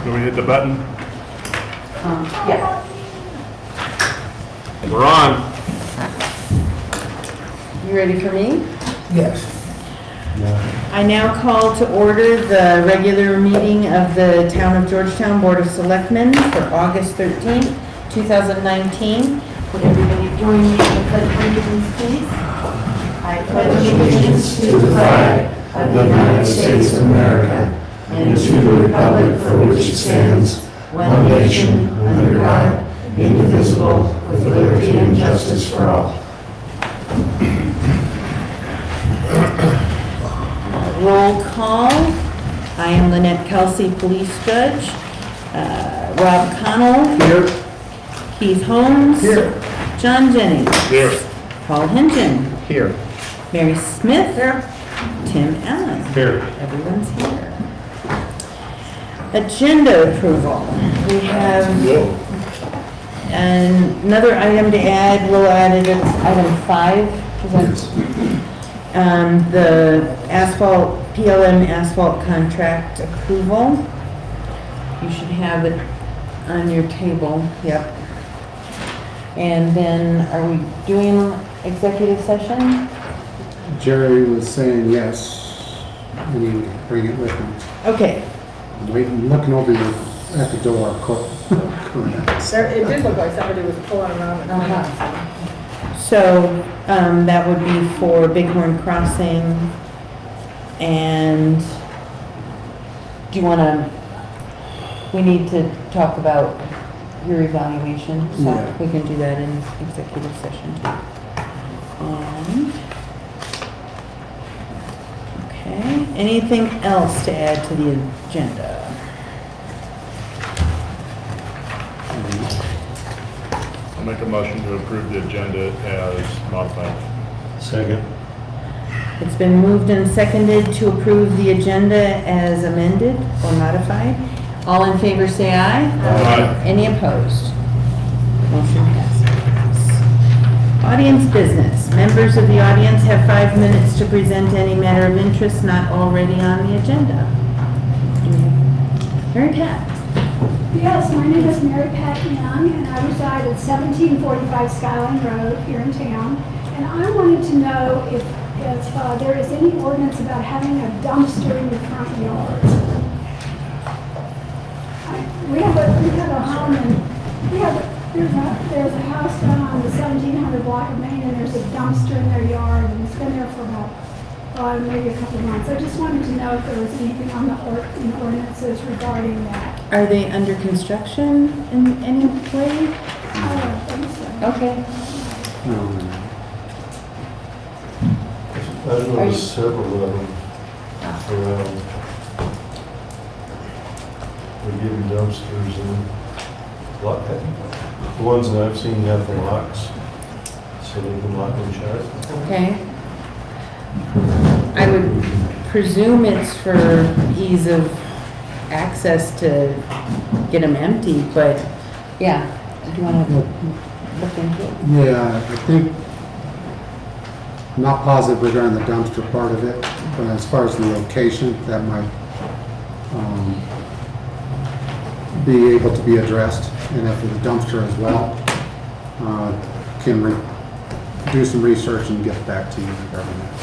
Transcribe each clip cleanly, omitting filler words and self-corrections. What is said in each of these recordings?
Can we hit the button? Yeah. We're on. You ready for me? Yes. I now call to order the regular meeting of the Town of Georgetown Board of Selectmen for August 13th, 2019. Would everybody join me in the pledge of allegiance, please? I pledge allegiance to the flag of the United States of America and to the republic for which it stands, one nation, under God, indivisible, with liberty and justice for all. Roll call. I am Lynette Kelsey, Police Judge. Rob Connell. Here. Keith Holmes. Here. John Jennings. Here. Paul Hinton. Here. Mary Smith. Here. Tim Allen. Here. Everyone's here. Agenda approval. We have another item to add. We'll add it as item 5. Is that the asphalt, PLM asphalt contract approval. You should have it on your table. Yep. And then, are we doing executive session? Jerry was saying yes, and he would bring it with him. Okay. I'm waiting, looking over you at the door. It did look like somebody was pulling around. So, that would be for Bighorn Crossing, and do you want to, we need to talk about your evaluation, so Yeah. we can do that in executive session too. And, okay, anything else to add to the agenda? I'll make a motion to approve the agenda as modified. Second. It's been moved and seconded to approve the agenda as amended or modified. All in favor say aye. Aye. Any opposed? Motion passes. Audience business. Members of the audience have 5 minutes to present any matter of interest not already on the agenda. Mary Pat. Yes, my name is Mary Pat Young, and I reside at 1745 Skyline Road here in town. And I wanted to know if there is any ordinance about having a dumpster in your front yard. We have a home, and there's a house down on the 1700 block of Main, and there's a dumpster in their yard, and it's been there for about maybe a couple of months. I just wanted to know if there was anything on the ordinances regarding that. Are they under construction in any way? I don't think so. Okay. I know several of them around. They're giving dumpsters and the ones that I've seen have the locks, so they can lock and shut. Okay. I would presume it's for ease of access to get them empty, but yeah. Do you want to look into it? Yeah, I think, I'm not positive regarding the dumpster part of it, but as far as the location, that might be able to be addressed. And if the dumpster as well, can do some research and get back to you regarding that.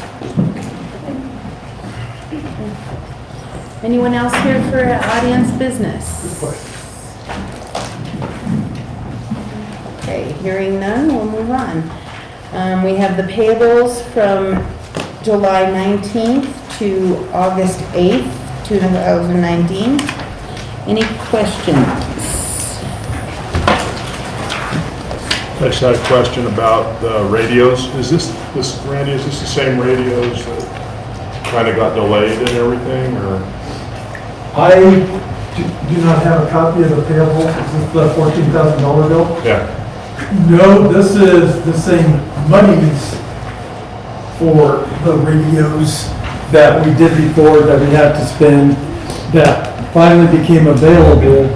Anyone else here for audience business? Okay, hearing none, we'll move on. We have the payables from July 19th to August 8th, 2019. Any questions? I just had a question about the radios. Is this Randy, is this the same radios that kind of got delayed and everything, or? I do not have a copy of the payable. Is this the $14,000 bill? Yeah. No, this is the same monies for the radios that we did before that we had to spend that finally became available.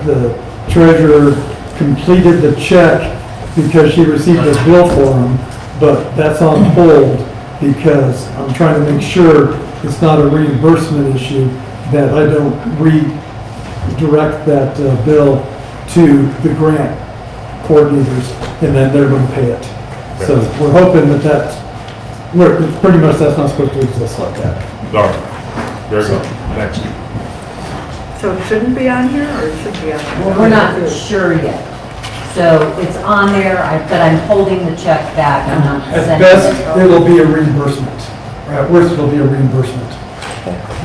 The treasurer completed the check because she received a bill for them, but that's on hold because I'm trying to make sure it's not a reimbursement issue that I don't redirect that bill to the grant coordinators, and then they're gonna pay it. So we're hoping that pretty much that's not supposed to exist like that. All right, very good, thanks. So it shouldn't be on here, or it should be on here? Well, we're not sure yet. So it's on there, but I'm holding the check back. I'm not At sending best, it. it'll be a reimbursement. At worst, it'll be a reimbursement,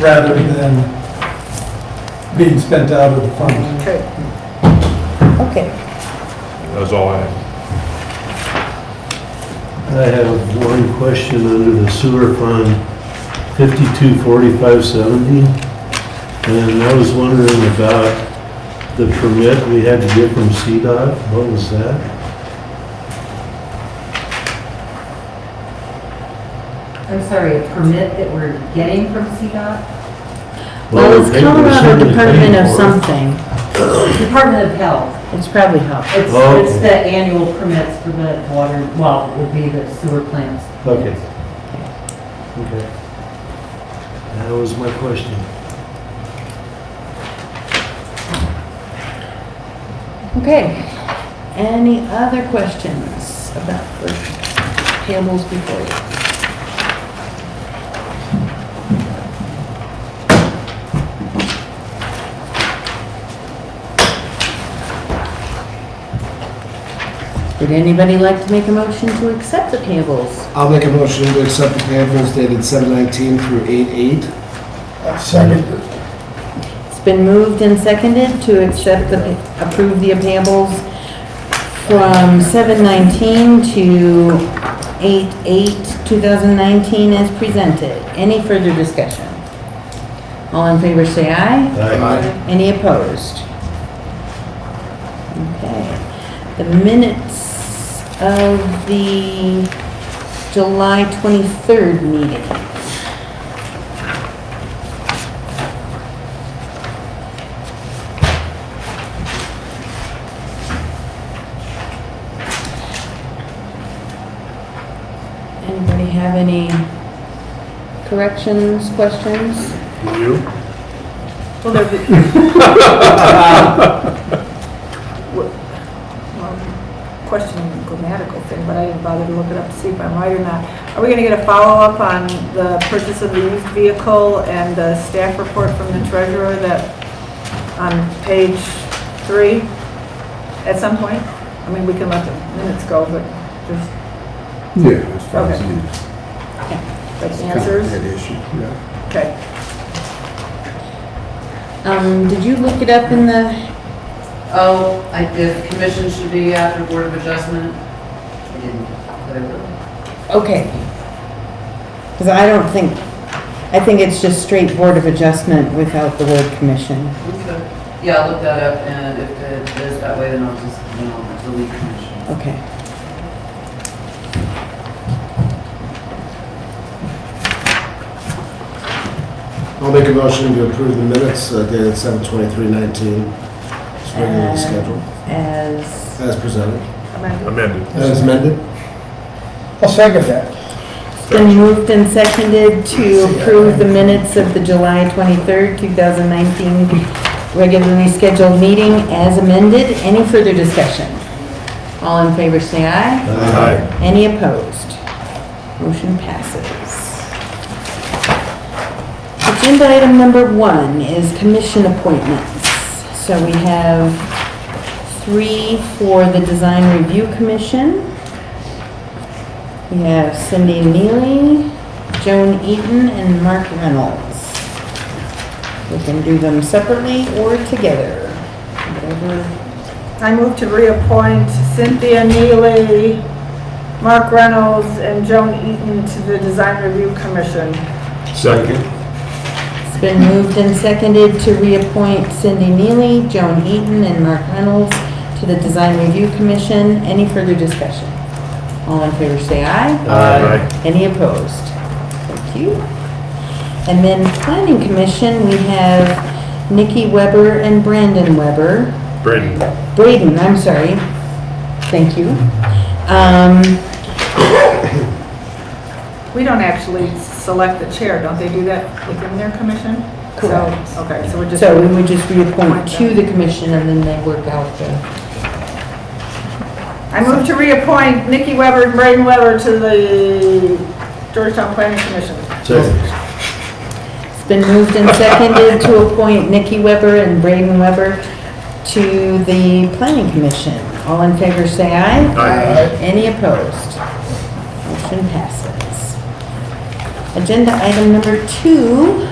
rather than being spent out of the fund. Okay. Okay. That's all I have. I have one question under the sewer fund, 524570. And I was wondering about the permit we had to get from CDOT. What was that? I'm sorry, a permit that we're getting from CDOT? Well, it's they were Colorado certainly Department paying of for it. something. Department of Health. It's probably help. It's Oh, it's okay. the annual permits for the water, well, it would be the sewer plants. Okay. Okay. That was my question. Okay. Any other questions about the payables before you? Would anybody like to make a motion to accept the payables? I'll make a motion to accept the payables dated 7/19 through 8/8. Second. It's been moved and seconded to approve the payables from 7/19 to 8/8/2019 as presented. Any further discussion? All in favor say aye. Aye. Any opposed? Okay. The minutes of the July 23rd meeting. Anybody have any corrections, questions? You? Well, there'll be. Well, question grammatical thing, but I didn't bother to look it up to see if I'm right or not. Are we gonna get a follow-up on the purchase of the used vehicle and the staff report from the treasurer that, on page 3, at some point? I mean, we can let the minutes go, but just, Yeah, as far as Okay. the like, answers? that issue, yeah. Okay. Did you look it up in the, Oh, if commission should be after Board of Adjustment, I didn't put it. okay. Because I think it's just straight Board of Adjustment without the word commission. Okay. Yeah, I'll look that up, and if it is that way, then I'll just, delete commission. Okay. I'll make a motion to approve the minutes dated 7/23/19. It's regularly scheduled, As, as presented, Amended. Amended. as amended. I'll second that. it's been moved and seconded to approve the minutes of the July 23rd, 2019 regularly scheduled meeting as amended. Any further discussion? All in favor say aye. Aye. Any opposed? Motion passes. Agenda item number 1 is commission appointments. So we have 3 for the Design Review Commission. We have Cindy Neely, Joan Eaton, and Mark Reynolds. We can do them separately or together, whatever. I move to reappoint Cynthia Neely, Mark Reynolds, and Joan Eaton to the Design Review Commission. Second. It's been moved and seconded to reappoint Cindy Neely, Joan Eaton, and Mark Reynolds to the Design Review Commission. Any further discussion? All in favor say aye. Aye. Any opposed? Thank you. And then Planning Commission, we have Nikki Weber and Brandon Weber. Braden, I'm sorry. Thank you. We don't actually select the chair, don't they do that within their commission? Correct. So, okay, so we're just. So we would just reappoint to the commission and then they work out the, I move to reappoint Nikki Weber and Braden Weber to the Georgetown Planning Commission. Second. it's been moved and seconded to appoint Nikki Weber and Braden Weber to the planning commission. All in favor say aye. Aye. Any opposed? Motion passes. Agenda item number 2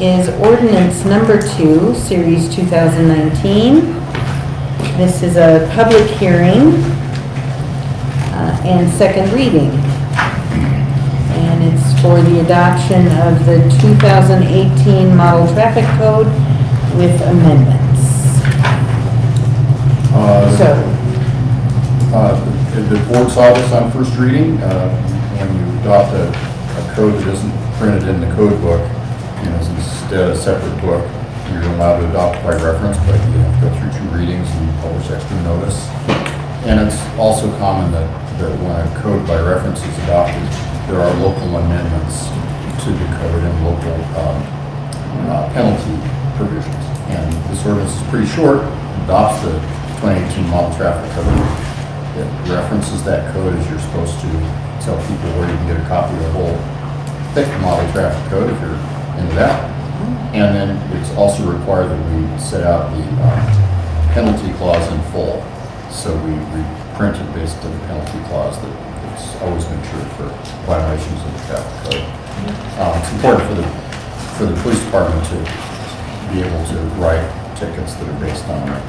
is ordinance number 2, series 2019. This is a public hearing and second reading. And it's for the adoption of the 2018 model traffic code with amendments. The board saw this on first reading. When you adopt a code that isn't printed in the code book, is instead a separate book, you're allowed to adopt by reference, but you have to go through 2 readings and publish extra notice. And it's also common that when a code by reference is adopted, there are local amendments to the code and local penalty provisions. And this ordinance is pretty short, adopts the 2018 model traffic code. It references that code as you're supposed to tell people where you can get a copy of the whole thick model traffic code if you're into that. And then it's also required that we set out the penalty clause in full. So we printed basically the penalty clause that's always been true for violations of the traffic code. It's important for the police department to be able to write tickets that are based on our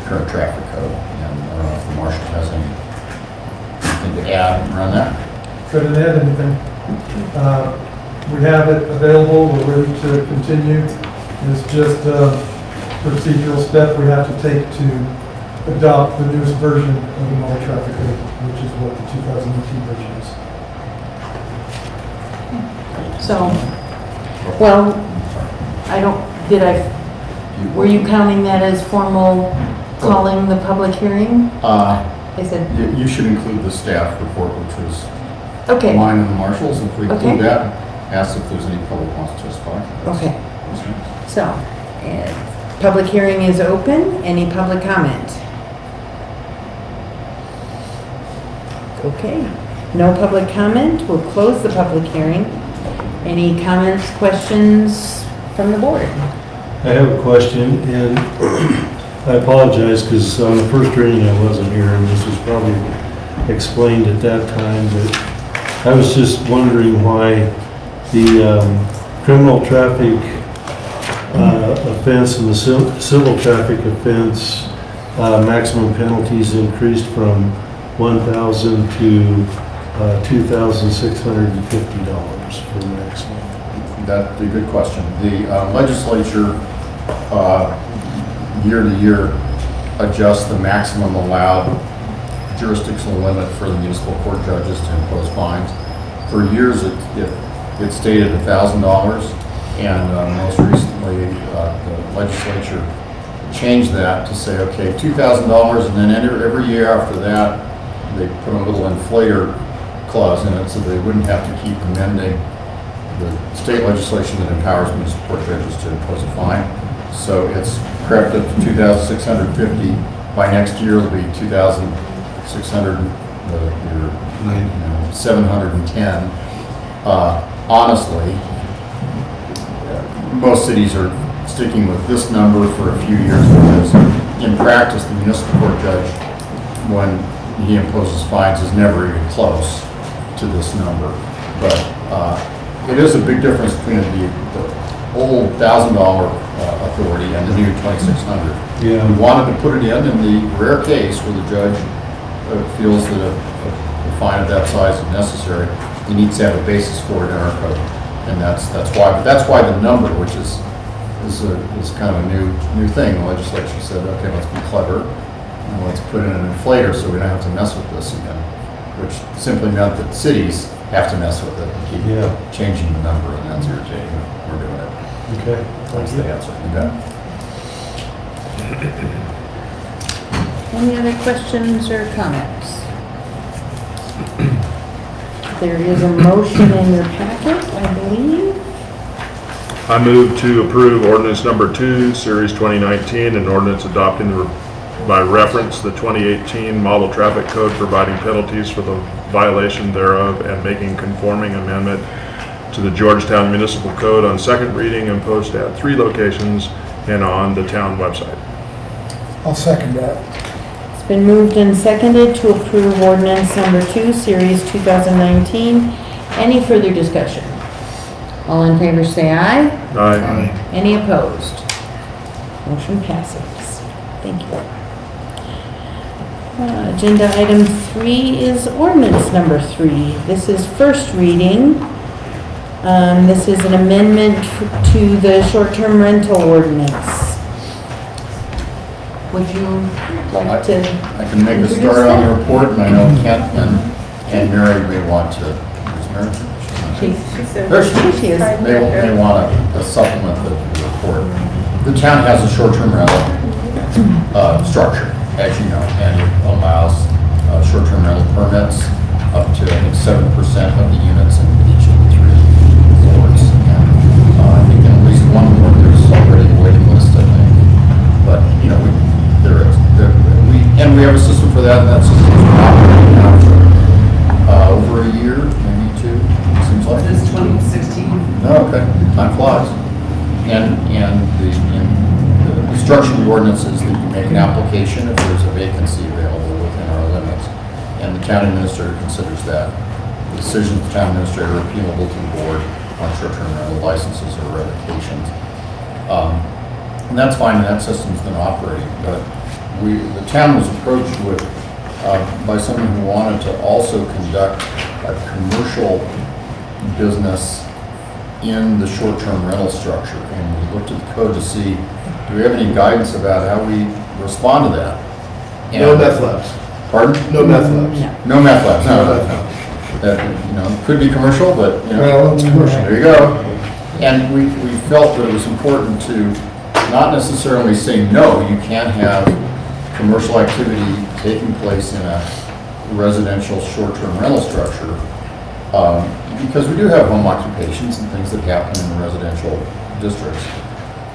current traffic code. And I don't know if the marshal has anything to add around that. Couldn't add anything. We have it available, we're ready to continue. It's just a procedural step we have to take to adopt the newest version of the model traffic code, which is what the 2018 version is. So, well, were you counting that as formal calling the public hearing? I said, You should include the staff report, which was okay, mine and the marshals. If we Okay. include that, ask if there's any public wants to testify. okay. So, public hearing is open. Any public comment? Okay, no public comment. We'll close the public hearing. Any comments, questions from the board? I have a question, and I apologize because on the first reading I wasn't here, and this was probably explained at that time, but I was just wondering why the criminal traffic offense and the civil traffic offense maximum penalties increased from $1,000 to $2,650 for maximum. That's a good question. The legislature year to year adjusts the maximum allowed jurisdictional limit for the municipal court judges to impose fines. For years, it stated $1,000, and most recently, the legislature changed that to say, okay, $2,000, and then every year after that, they put a little inflator clause in it so they wouldn't have to keep amending the state legislation that empowers municipal court judges to impose a fine. So it's crept up to 2,650. By next year, it'll be 2,600, 710. Honestly, most cities are sticking with this number for a few years because in practice, the municipal court judge, when he imposes fines, is never even close to this number. But it is a big difference between the old $1,000 authority and the new 2,600. Yeah. We wanted to put it in the rare case where the judge feels that a fine of that size is necessary. He needs to have a basis for it in our code, and that's why. But that's why the number, which is kind of a new thing. The legislature said, okay, let's be clever and let's put in an inflator so we don't have to mess with this again, which simply meant that cities have to mess with it and keep changing the number, and that's irritating. We're doing it. Okay. That's the answer. Okay. Any other questions or comments? There is a motion in your packet, I believe. I move to approve ordinance number 2, series 2019, an ordinance adopting by reference the 2018 model traffic code, providing penalties for the violation thereof and making conforming amendment to the Georgetown Municipal Code on second reading and post at 3 locations and on the town website. I'll second that. It's been moved and seconded to approve ordinance number 2, series 2019. Any further discussion? All in favor say aye. Aye. Any opposed? Motion passes. Thank you. Agenda item 3 is ordinance number 3. This is first reading. This is an amendment to the short-term rental ordinance. Would you like to? I can make a start on the report, and I know Kent and Mary may want to. Is Mary? There she is. May want to supplement the report. The town has a short-term rental structure, as you know, and it allows short-term rental permits up to, I think, 7% of the units in each of the 3 wards. And I think in at least one ward there's already a waiting list, I think. But, you know, we have a system for that, and that system's been operating now for over a year, maybe 2, it seems like. This is 2016. Oh, okay, time flies. And the structure of the ordinance is that you make an application if there's a vacancy available within our limits, and the town administrator considers that. The decision of the town administrator are appealable to the board on short-term rental licenses or revocations. And that's fine, and that system's been operating, but the town was approached with, by someone who wanted to also conduct a commercial business in the short-term rental structure. And we looked at the code to see, do we have any guidance about how we respond to that? And No meth labs. Pardon? No meth labs. No meth labs, no. That, you know, could be commercial, but, you know. Well, it's commercial. There you go. And we felt that it was important to not necessarily say, no, you can't have commercial activity taking place in a residential short-term rental structure, because we do have home occupations and things that happen in the residential districts.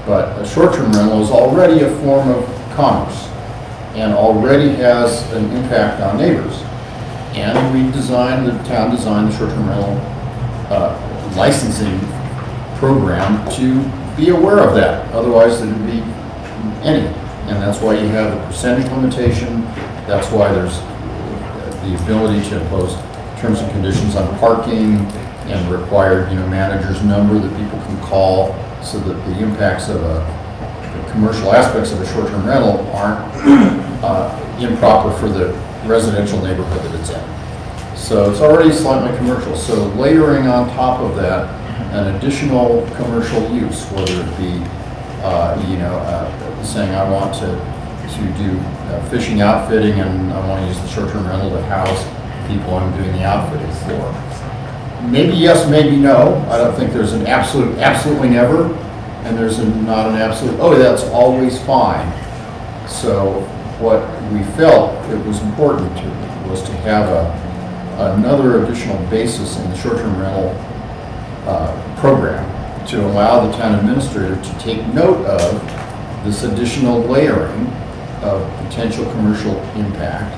But a short-term rental is already a form of commerce and already has an impact on neighbors. And the town designed the short-term rental licensing program to be aware of that. Otherwise, there'd be any. And that's why you have a percentage limitation. That's why there's the ability to impose terms and conditions on parking and required, manager's number that people can call, so that the impacts of the commercial aspects of a short-term rental aren't improper for the residential neighborhood that it's in. So it's already slightly commercial. So layering on top of that an additional commercial use, whether it be, saying I want to do fishing outfitting and I want to use the short-term rental to house people I'm doing the outfitting for. Maybe yes, maybe no. I don't think there's an absolutely never, and there's not an absolute, oh, that's always fine. So what we felt it was important was to have another additional basis in the short-term rental program to allow the town administrator to take note of this additional layering of potential commercial impact.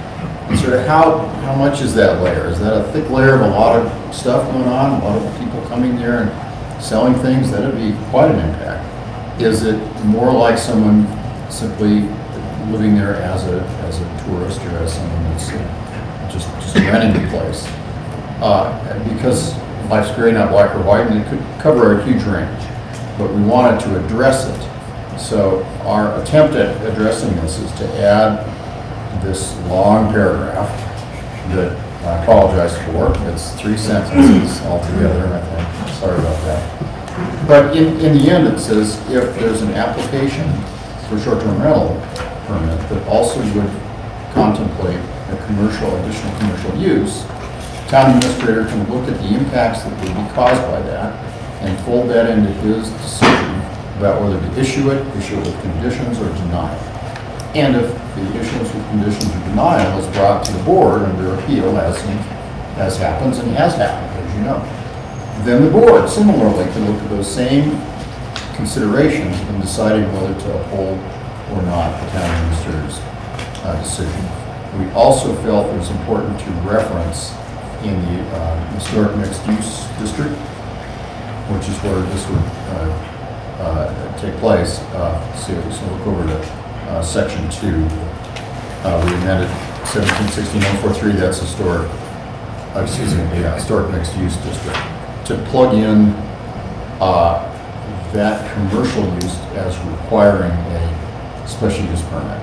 And sort of how much is that layer? Is that a thick layer of a lot of stuff going on, a lot of people coming there and selling things? That would be quite an impact. Is it more like someone simply living there as a tourist or as someone that's just renting the place? Because life's gray, not black or white, and it could cover a huge range. But we wanted to address it. So our attempt at addressing this is to add this long paragraph that I apologize for. It's 3 sentences altogether, I think. Sorry about that. But in the end, it says if there's an application for short-term rental permit that also would contemplate additional commercial use, town administrator can look at the impacts that would be caused by that and fold that into his decision about whether to issue it with conditions or deny it. And if the issuance with conditions or denial is brought to the board under appeal, as happens and has happened, as you know, then the board similarly can look at those same considerations in deciding whether to uphold or not the town administrator's decision. We also felt it was important to reference in the historic mixed-use district, which is where this would take place. So look over to section 2. We amended 1716-143, that's historic, historic mixed-use district, to plug in that commercial use as requiring a special use permit.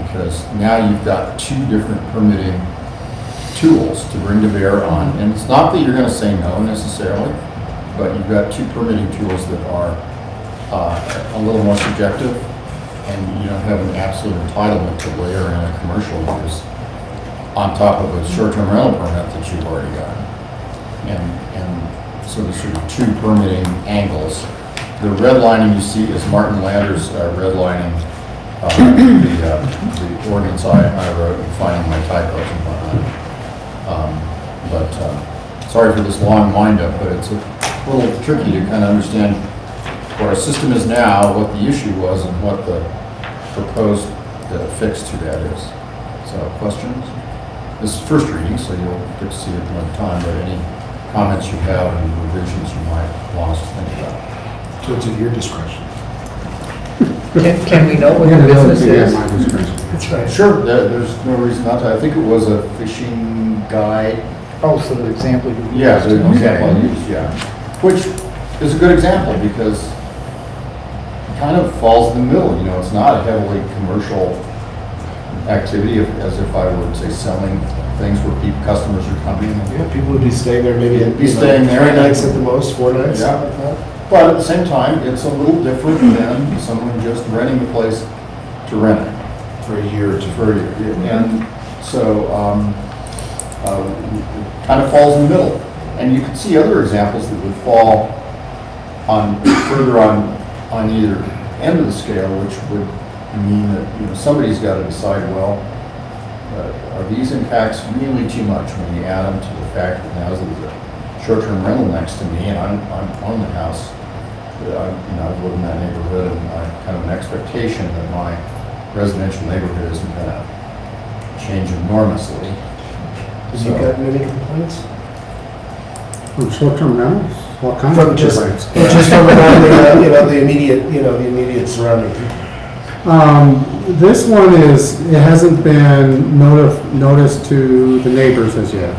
Because now you've got two different permitting tools to bring to bear on, and it's not that you're going to say no necessarily, but you've got two permitting tools that are a little more subjective, and you don't have an absolute entitlement to layer in a commercial use on top of a short-term rental permit that you've already got. And so there's sort of two permitting angles. The redlining you see is Martin Lander's redlining the ordinance I wrote and finding my typos and whatnot. Sorry for this long wind-up, but it's a little tricky to kind of understand what our system is now, what the issue was, and what the proposed fix to that is. So, questions? This is first reading, so you'll get to see it another time, but any comments you have and revisions you might want us to think about. So it's at your discretion. Can we know what the business is? That's right. Sure, there's no reason not to. I think it was a fishing guide. Oh, so the example you used. Yeah, the example I used, yeah. Which is a good example because it kind of falls in the middle, you know, it's not a heavily commercial activity as if I were, say, selling things where customers are coming. Yeah, people would be staying there maybe staying there 3 nights at the most, 4 nights. Yeah. But at the same time, it's a little different than someone just renting the place to rent it. For a year or two. For a year. And so, it kind of falls in the middle. And you can see other examples that would fall on, further on either end of the scale, which would mean that, you know, somebody's got to decide, well, are these impacts really too much when you add them to the fact that now there's a short-term rental next to me and I'm on the house. I've lived in that neighborhood and I kind of an expectation that my residential neighborhood isn't going to change enormously. Have you gotten any complaints? From short-term rentals, all kinds From of just, complaints. just from around the immediate surrounding people. This one it hasn't been noticed to the neighbors as yet.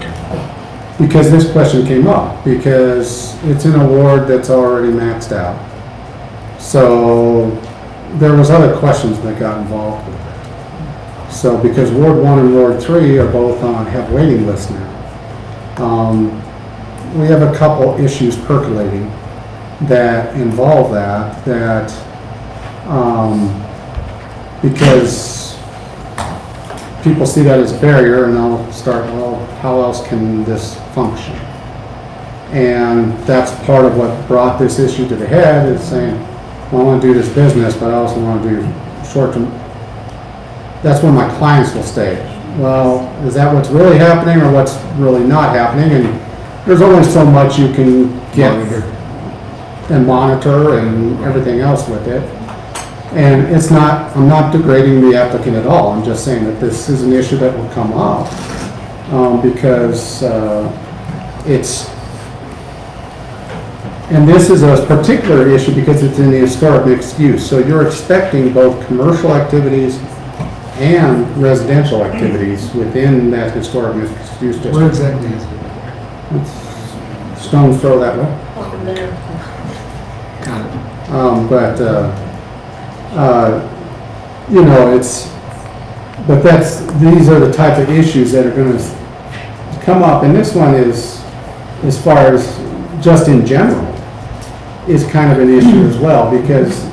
Because this question came up, because it's in a ward that's already maxed out. So there was other questions that got involved with it. So because Ward 1 and Ward 3 are both have waiting lists now. We have a couple issues percolating that involve that because people see that as a barrier and they'll start, well, how else can this function? And that's part of what brought this issue to the head, is saying, well, I want to do this business, but I also want to do short-term. That's where my clients will stay. Well, is that what's really happening or what's really not happening? And there's only so much you can get and monitor and everything else with it. And it's not, I'm not degrading the applicant at all. I'm just saying that this is an issue that will come up because and this is a particular issue because it's in the historic mixed use. So you're expecting both commercial activities and residential activities within that historic mixed use district. Where exactly is it? It's stone's throw that way. Got it. You know, these are the type of issues that are going to come up, and this one is, as far as just in general, is kind of an issue as well, because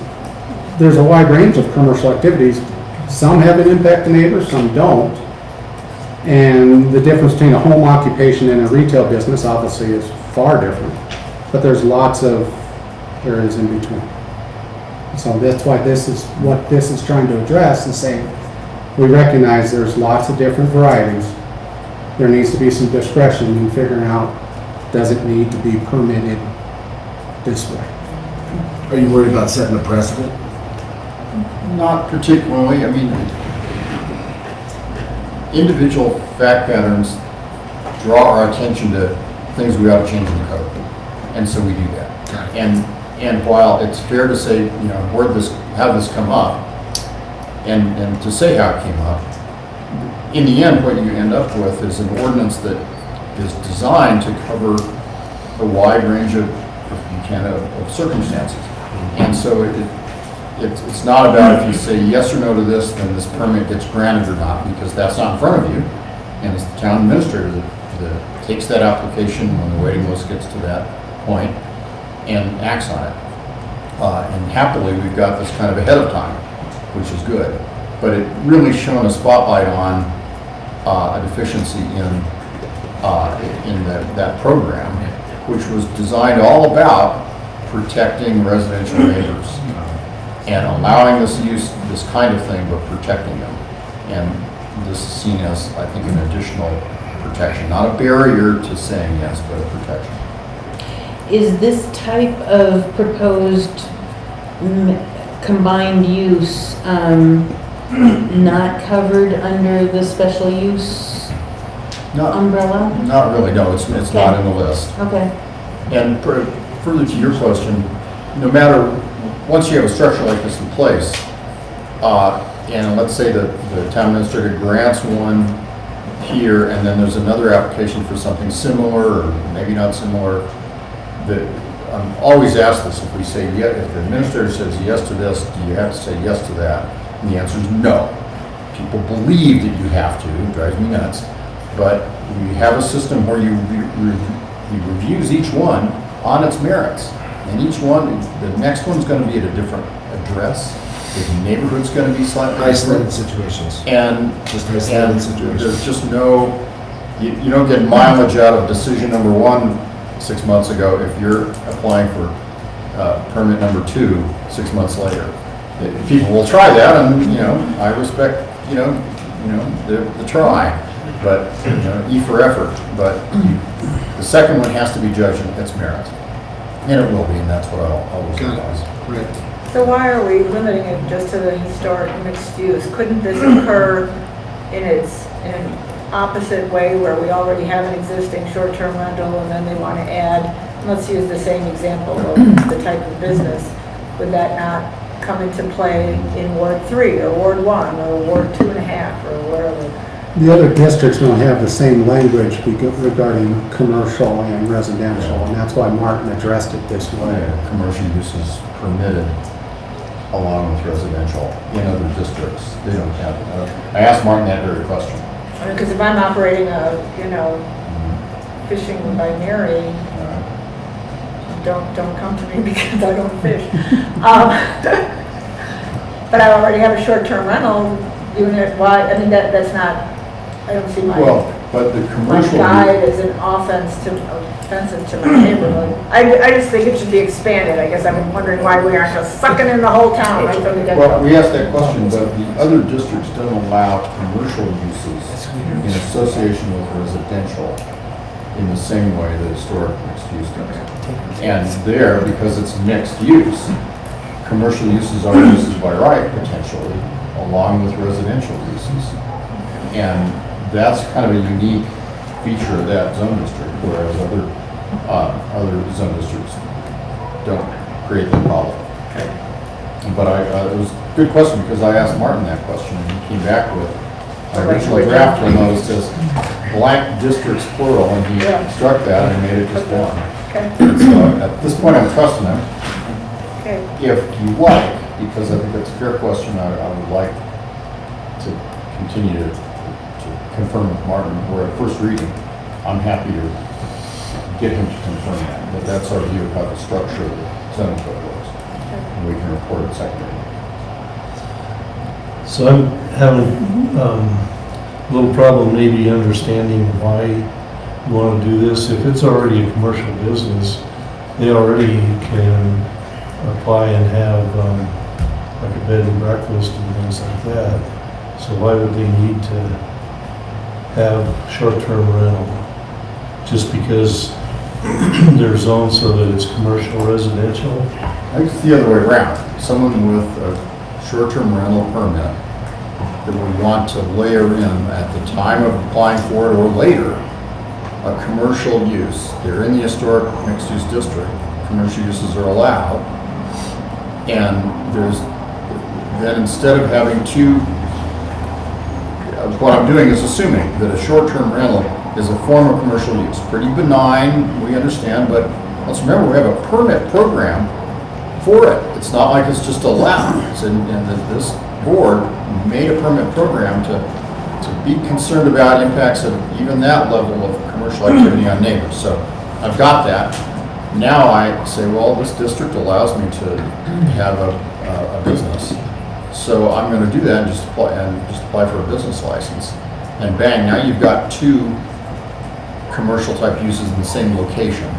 there's a wide range of commercial activities. Some have an impact to neighbors, some don't. And the difference between a home occupation and a retail business obviously is far different, but there's lots of areas in between. So that's why this is what this is trying to address, is saying we recognize there's lots of different varieties. There needs to be some discretion in figuring out, does it need to be permitted this way? Are you worried about setting a precedent? Not particularly. I mean, individual fact patterns draw our attention to things we ought to change in the code. And so we do that. And while it's fair to say, you know, how this come up, and to say how it came up, in the end, what you end up with is an ordinance that is designed to cover a wide range of, if you can, of circumstances. And so it's not about if you say yes or no to this, then this permit gets granted or not, because that's not in front of you. And it's the town administrator that takes that application when the waiting list gets to that point and acts on it. And happily, we've got this kind of ahead of time, which is good. But it really shone a spotlight on a deficiency in that program, which was designed all about protecting residential neighbors and allowing this kind of thing, but protecting them. And this is seen as, I think, an additional protection, not a barrier to saying yes, but a protection. Is this type of proposed combined use not covered under the special use umbrella? Not really, no, it's not in the list. Okay. And further to your question, no matter, once you have a structure like this in place, and let's say that the town administrator grants one here, and then there's another application for something similar, or maybe not similar, that I'm always asked this, if we say, yeah, if the administrator says yes to this, do you have to say yes to that? And the answer is no. People believe that you have to, it drives me nuts, but we have a system where you reviews each one on its merits. And each one, the next one's going to be at a different address. The neighborhood's going to be slightly Isolated situations. And Just isolated and situations. there's just no, you don't get mileage out of decision number 1 6 months ago if you're applying for permit number 2 6 months later. People will try that, and you know, I respect the try, but E for effort. But the second one has to be judged on its merit, and it will be, and that's what I'll always advise. Right. So why are we limiting it just to the historic mixed use? Couldn't this occur in an opposite way where we already have an existing short-term rental and then they want to add, let's use the same example of the type of business, would that not come into play in Ward 3 or Ward 1 or Ward 2.5 or wherever? The other districts don't have the same language regarding commercial and residential, and that's why Martin addressed it this way. Commercial use is permitted along with residential in other districts. They don't have it. I asked Martin that very question. Because if I'm operating fishing by Mary, don't come to me because I don't fish. But I already have a short-term rental unit. Why? I mean, that's not. I don't see my. Well, but the commercial. My guide is an offensive to my neighborhood. I just think it should be expanded. I guess I'm wondering why we aren't just sucking in the whole town right from the get-go. Well, we asked that question, but the other districts don't allow commercial uses in association with residential in the same way that historic mixed use does. And there, because it's mixed use, commercial uses are uses by right potentially, along with residential uses. And that's kind of a unique feature of that zone district, whereas other zone districts don't create that problem. But it was a good question because I asked Martin that question and he came back with my original draft one that says blank districts plural, and he struck that and made it just one. And so at this point I'm trusting him. If you like, because I think that's a fair question, I would like to continue to confirm with Martin. We're at first reading. I'm happy to get him to confirm that. But that's our view of how the structure of the zoning code works. And we can report it second reading. So I'm having a little problem maybe understanding why you want to do this. If it's already a commercial business, they already can apply and have like a bed and breakfast and things like that. So why would they need to have short-term rental? Just because they're zoned so that it's commercial residential? I think it's the other way around. Someone with a short-term rental permit that would want to layer in at the time of applying for it or later, a commercial use. They're in the historic mixed-use district. Commercial uses are allowed. And then instead of having two, what I'm doing is assuming that a short-term rental is a form of commercial use. Pretty benign, we understand, but let's remember we have a permit program for it. It's not like it's just allowed. And this board made a permit program to be concerned about impacts of even that level of commercial activity on neighbors. So I've got that. Now I say, well, this district allows me to have a business. So I'm going to do that and just apply for a business license. And bang, now you've got two commercial type uses in the same location.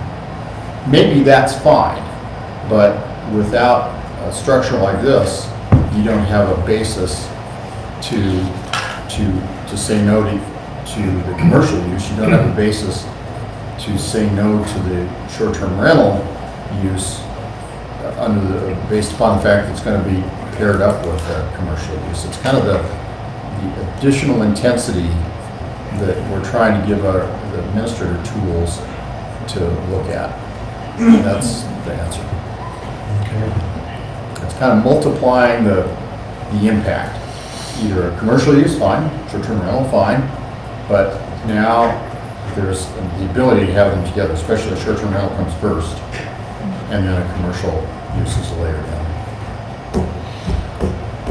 Maybe that's fine, but without a structure like this, you don't have a basis to say no to the commercial use. You don't have a basis to say no to the short-term rental use based upon the fact that it's going to be paired up with commercial use. It's kind of the additional intensity that we're trying to give the administrator tools to look at. That's the answer. Okay. It's kind of multiplying the impact. Either a commercial use, fine, short-term rental, fine, but now there's the ability to have them together, especially a short-term rental comes first, and then a commercial use is later down.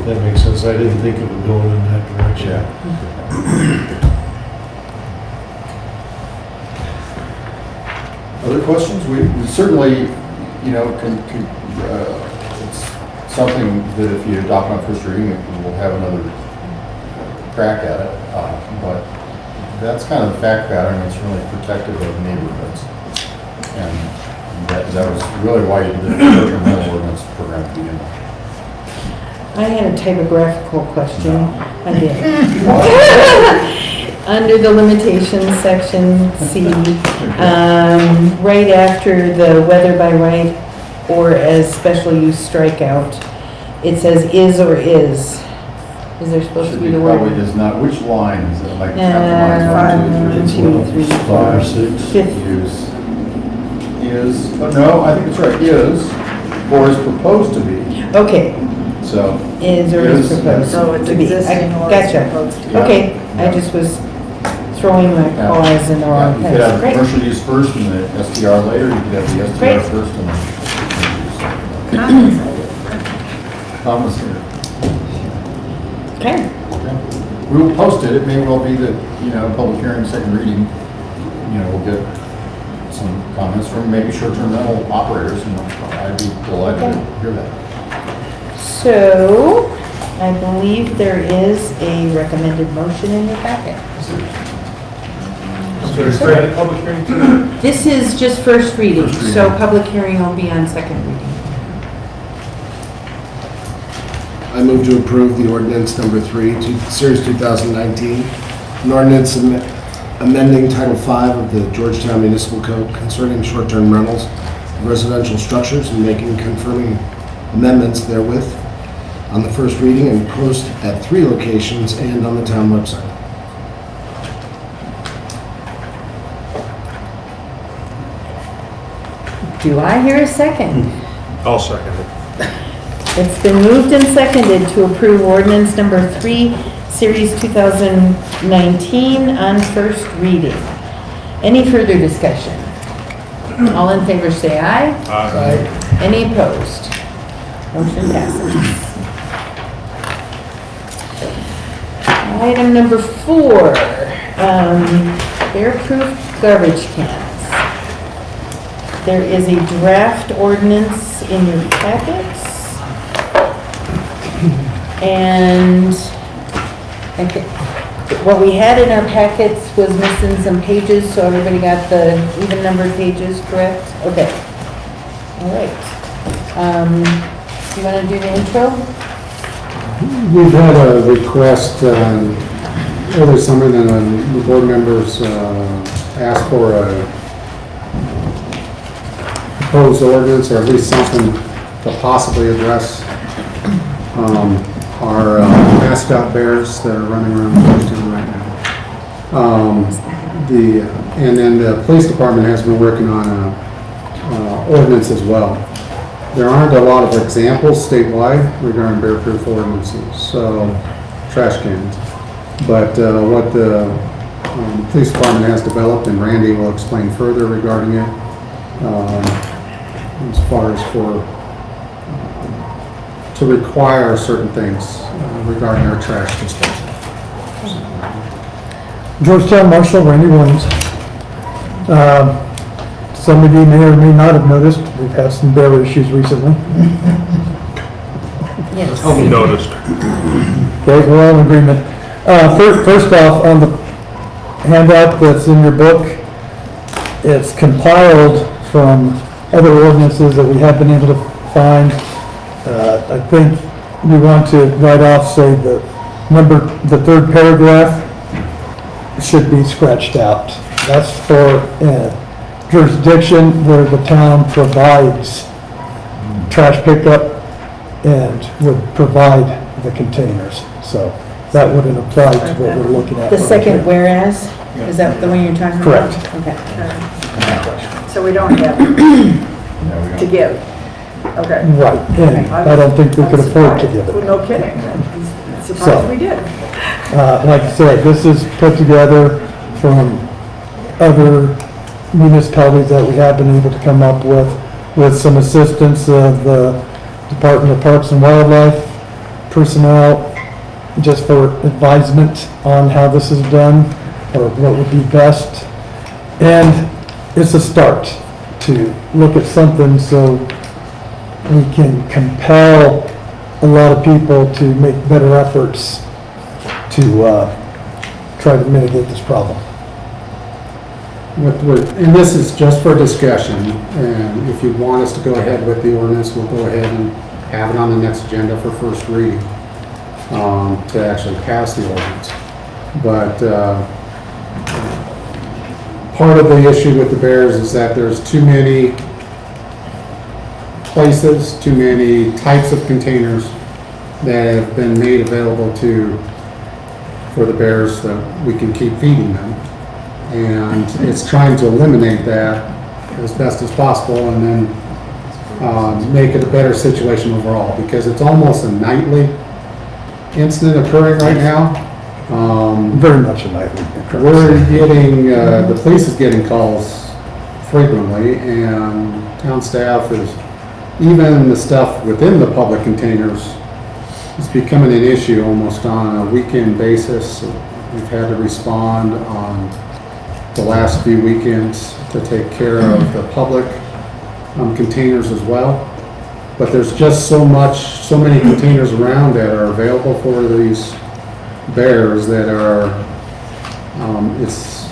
That makes sense. I didn't think of it going in that direction. Other questions? We certainly, it's something that if you adopt on first reading, we'll have another crack at it. But that's kind of the fact pattern. It's really protective of neighborhoods. And that was really why you did the short-term rental ordinance program to begin with. I had a typographical question. I did. Under the limitations section C, right after the whether by right or as special use strikeout, it says is or is. Is there supposed to be the word? Probably is not. Which line is it? Like Lines 1, 2, 3, 4, 5, 6. fifth. Is, no, I think it's right, is, or is proposed to be. Okay, So. is or is proposed So it's to be. existing or it's Gotcha. proposed to be. Okay, I just was throwing my paws in the Yeah, wrong you could have place. the commercial use first and the STR later, you could have the STR Great. first and the commas here. Okay, We will post it, it may well be that, public hearing, second reading, we'll get some comments from maybe short-term rental operators, I'd be delighted to hear that. so I believe there is a recommended motion in your packet. So it's ready to public hearing too? This is just first reading, First reading. so public hearing will be on second reading. I move to approve the ordinance number 3, Series 2019, an ordinance amending Title 5 of the Georgetown Municipal Code concerning short-term rentals of residential structures and making confirming amendments therewith on the first reading and post at 3 locations and on the town website. Do I hear a second? I'll second it. It's been moved and seconded to approve ordinance number 3, Series 2019 on first reading. Any further discussion? All in favor say aye. Aye. Any opposed? Motion passes. Item number 4, bear-proof garbage cans. There is a draft ordinance in your packets. And I think what we had in our packets was missing some pages, so everybody got the even numbered pages, correct? Okay. All right. You want to do the intro? We've had a request early summer, then the board members asked for a proposed ordinance, or at least something to possibly address our mascot bears that are running around Georgetown right now. And then the police department has been working on an ordinance as well. There aren't a lot of examples statewide regarding bear-proof ordinances, so trash cans. But what the police department has developed, and Randy will explain further regarding it, as far as to require certain things regarding our trash disposal. Georgetown Marshal Randy Williams. Some of you may or may not have noticed, we've had some bear issues recently. Yes. Noticed. Okay, we're all in agreement. First off, on the handout that's in your book, it's compiled from other ordinances that we have been able to find. I think we want to right off say the third paragraph should be scratched out. That's for jurisdiction where the town provides trash pickup and would provide the containers. So that wouldn't apply to what we're looking at. The second whereas, is that the one you're talking about? Correct. Okay. So we don't have to give. Okay. Right, and I don't think we could afford to give it. Well, no kidding. Surprised we did. Like I said, this is put together from other municipalities that we have been able to come up with some assistance of the Department of Parks and Wildlife personnel, just for advisement on how this is done, or what would be best. And it's a start to look at something so we can compel a lot of people to make better efforts to try to mitigate this problem. And this is just for discussion, and if you want us to go ahead with the ordinance, we'll go ahead and have it on the next agenda for first reading, to actually pass the ordinance. But part of the issue with the bears is that there's too many places, too many types of containers that have been made available for the bears that we can keep feeding them. And it's trying to eliminate that as best as possible, and then make it a better situation overall, because it's almost a nightly incident occurring right now. Very much a nightly occurrence. We're getting, the police is getting calls frequently, and town staff is, even the stuff within the public containers is becoming an issue almost on a weekend basis. We've had to respond on the last few weekends to take care of the public containers as well. But there's just so many containers around that are available for these bears that are, it's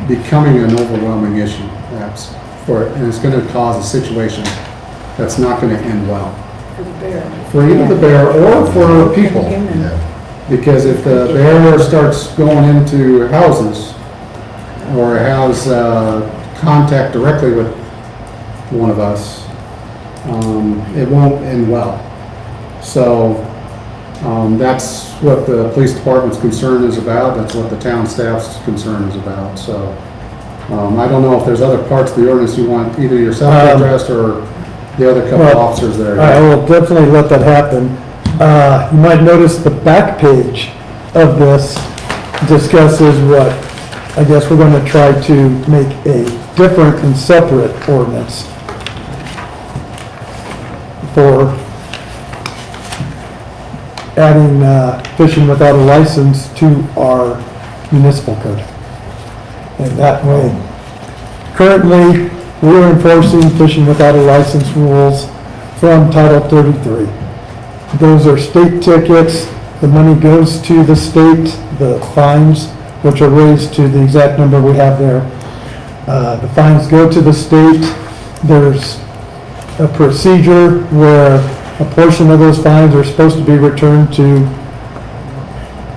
becoming an overwhelming issue, perhaps, and it's going to cause a situation that's not going to end well. For the bear. For either the bear or for people. Because if the bear starts going into houses or has contact directly with one of us, it won't end well. So that's what the police department's concern is about. That's what the town staff's concern is about. So I don't know if there's other parts of the ordinance you want either yourself to address or the other couple of officers there. I will definitely let that happen. You might notice the back page of this discusses what I guess we're going to try to make a different and separate ordinance for adding fishing without a license to our municipal code. And that way, currently, we're enforcing fishing without a license rules from Title 33. Those are state tickets. The money goes to the state, the fines, which are raised to the exact number we have there. The fines go to the state. There's a procedure where a portion of those fines are supposed to be returned to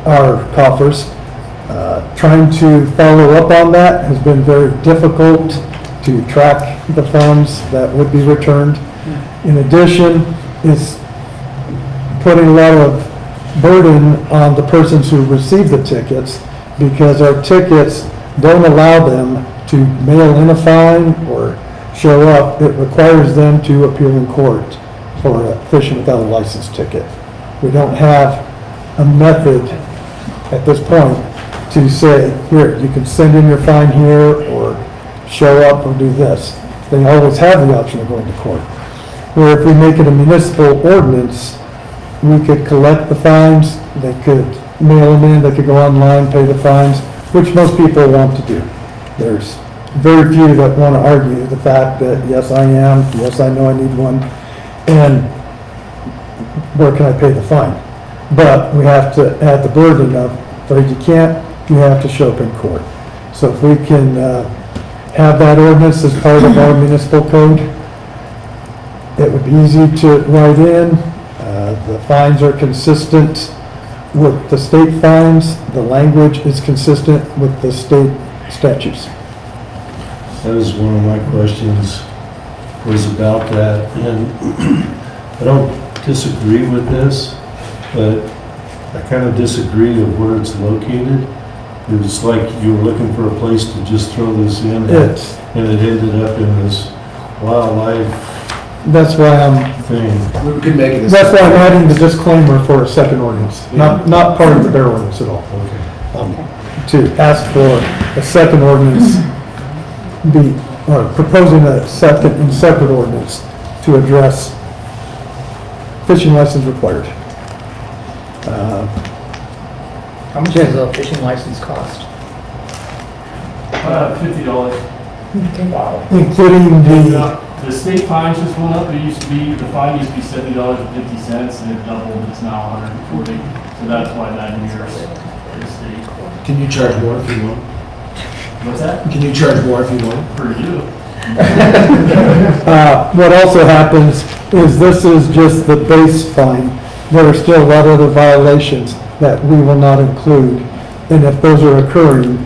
our coffers. Trying to follow up on that has been very difficult to track the funds that would be returned. In addition, it's putting a lot of burden on the persons who receive the tickets, because our tickets don't allow them to mail in a fine or show up. It requires them to appear in court for a fishing without a license ticket. We don't have a method at this point to say, here, you can send in your fine here, or show up or do this. They always have the option of going to court. Where if we make it a municipal ordinance, we could collect the fines, they could mail them in, they could go online, pay the fines, which most people want to do. There's very few that want to argue the fact that, yes, I am, yes, I know I need one, and where can I pay the fine? But we have to add the burden of, if you can't, you have to show up in court. So if we can have that ordinance as part of our municipal code, it would be easy to write in. The fines are consistent with the state fines. The language is consistent with the state statutes. That was one of my questions, was about that, and I don't disagree with this, but I kind of disagree of where it's located. It was like you were looking for a place to just throw this in, and it ended up in this wildlife That's why thing. We could make it. that's why I'm adding the disclaimer for a second ordinance, not part of the bear ordinance at all. Okay. To ask for a second ordinance or proposing a second and separate ordinance to address fishing license required. How much does a fishing license cost? $50. Wow. Including The state fines just went up. It used to be, the fine used to be $70.50 and it doubled. It's now $140. So that's why that mirrors the state. Can you charge more if you want? What's that? Can you charge more if you want? For you. What also happens is this is just the base fine. There are still a lot of other violations that we will not include. And if those are occurring,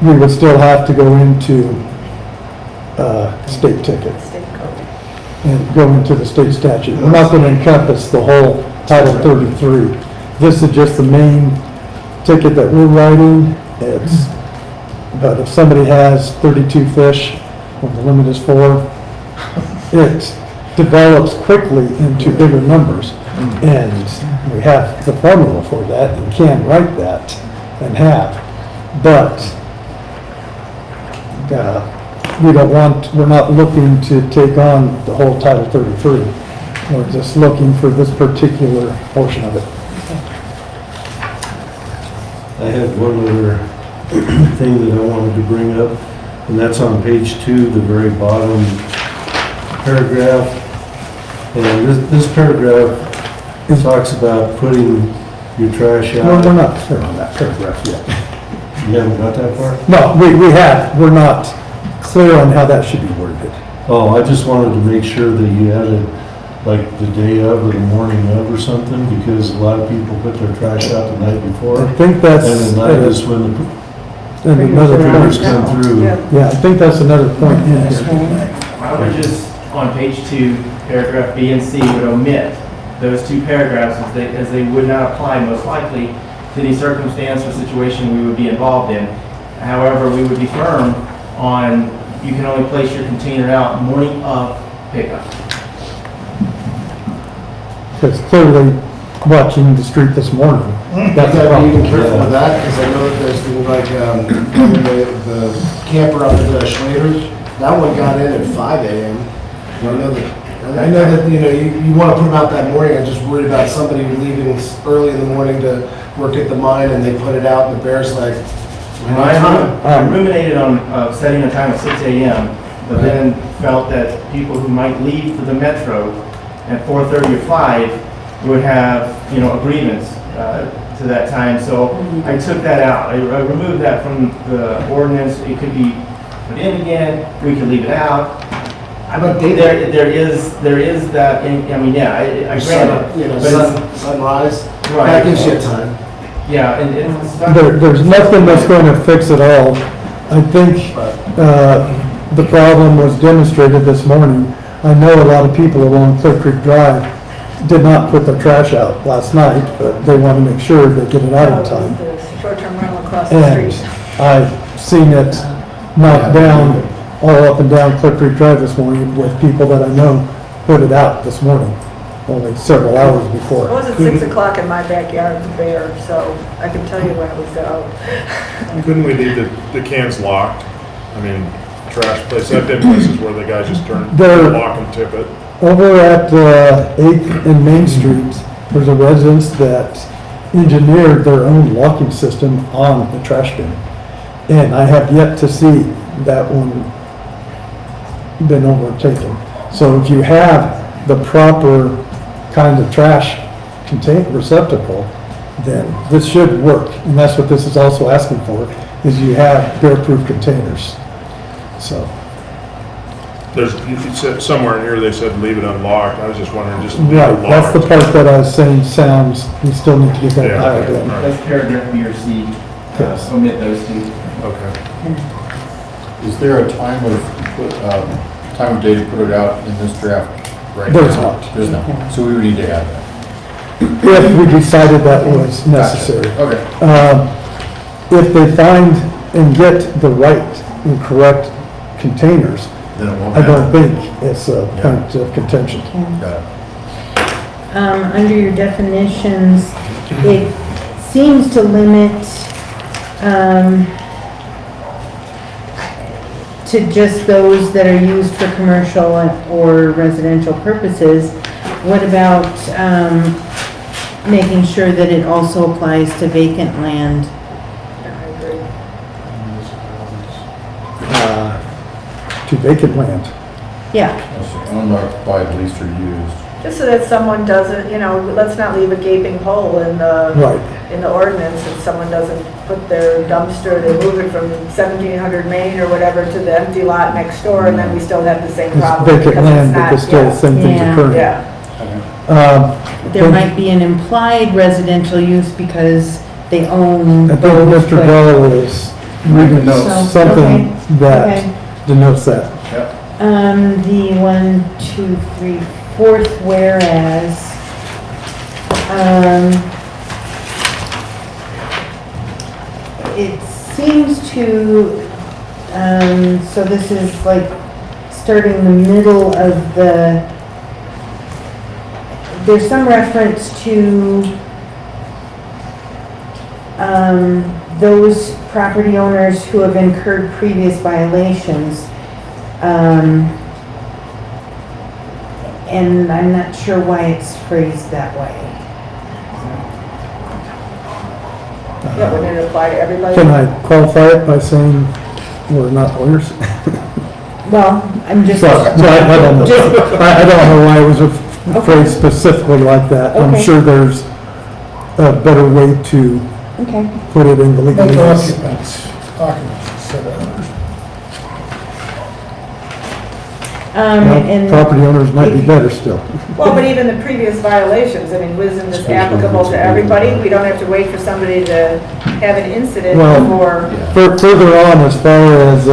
we would still have to go into state tickets and go into the state statute. We're not going to encompass the whole Title 33. This is just the main ticket that we're writing. But if somebody has 32 fish, when the limit is 4, it develops quickly into bigger numbers. And we have the formula for that and can write that and have. But we're not looking to take on the whole Title 33. We're just looking for this particular portion of it. I had one other thing that I wanted to bring up, and that's on page 2, the very bottom paragraph. And this paragraph talks about putting your trash out. We're not clear on that paragraph yet. You haven't got that far? No, we have. We're not clear on how that should be worded. Oh, I just wanted to make sure that you added like the day of or the morning of or something, because a lot of people put their trash out the night before. I think that's. And the night is when the And another critters point. come through. Yeah, I think that's another point in here. I would just, on page 2, paragraph B and C, would omit those 2 paragraphs as they would not apply most likely to the circumstance or situation we would be involved in. However, we would be firm on, you can only place your container out morning of pickup. Because clearly, watching the street this morning, that's You a gotta be even problem. careful with that, because I know that there's things like, the camper up at Schrader's, that one got in at 5 a.m. I know that, you want to put them out that morning. I'm just worried about somebody leaving early in the morning to work at the mine, and they put it out, and the bear's like, I ruminated on setting a time of 6 a.m., but then felt that people who might leave for the metro at 4:30 or 5 would have, a grievance to that time. So I took that out. I removed that from the ordinance. It could be put in again. We could leave it out. But there is that. I grant it. sunrise. Right. That gives you time. Yeah, and it's There's nothing that's going to fix it all. I think the problem was demonstrated this morning I know a lot of people along Clear Creek Drive did not put their trash out last night, but they want to make sure they get it out in time. The short-term rental across the And street. I've seen it knocked down all up and down Clear Creek Drive this morning with people that I know put it out this morning, only several hours before. It wasn't 6 o'clock in my backyard there, so I can tell you when it was out. Couldn't we leave the cans locked? I mean, trash place, I've been places where the guys just turn, They're- lock and tip it. Over at 8th and Main Street, there's a residence that engineered their own locking system on the trash bin. And I have yet to see that one been overtaken. So if you have the proper kind of trash receptacle, then this should work. And that's what this is also asking for, is you have bear-proof containers. So. There's, you said, somewhere in here, they said leave it unlocked. I was just wondering, just leave it Right, locked. that's the part that I was saying sounds, we still need to get that Yeah, dialed okay, in. all right. That's paragraph B or C, Yes. omit those two. Okay. Is there a time of day to put it out in this draft right now? There's not. There's not, so we would need to add that. If we decided that was necessary. Okay. If they find and get the right and correct containers, Then it won't I don't matter. think it's a point of contention. Got it. Under your definitions, it seems to limit, to just those that are used for commercial or residential purposes. What about, making sure that it also applies to vacant land? To vacant land. Yeah, Unoccupied, leased or used. Just so that someone doesn't, let's not leave a gaping hole in the, Right. in the ordinance, if someone doesn't put their dumpster, they move it from 1700 Main or whatever to the empty lot next door, and then we still have the same It's problem. vacant because land, it's but not- there's still the same things Yeah. occurring. Yeah, there might be an implied residential use because they own I think both. Mr. but- Dollar is reading So, something that okay. denotes that. The 1, 2, 3, 4th whereas, it seems to, so this is like starting the middle of there's some reference to, those property owners who have incurred previous violations. And I'm not sure why it's phrased that way. yeah, wouldn't it apply to everybody? Can I qualify it by saying we're not lawyers? Well, I'm just. So I don't know. Just- I don't know why it was Okay. phrased specifically like that. I'm Okay. sure there's a better way to Okay. put it in the legalese. And. Property owners might be better still. Well, but even the previous violations, I mean, wasn't this applicable to everybody? We don't have to wait for somebody to have an incident Well, before. Further on, as far as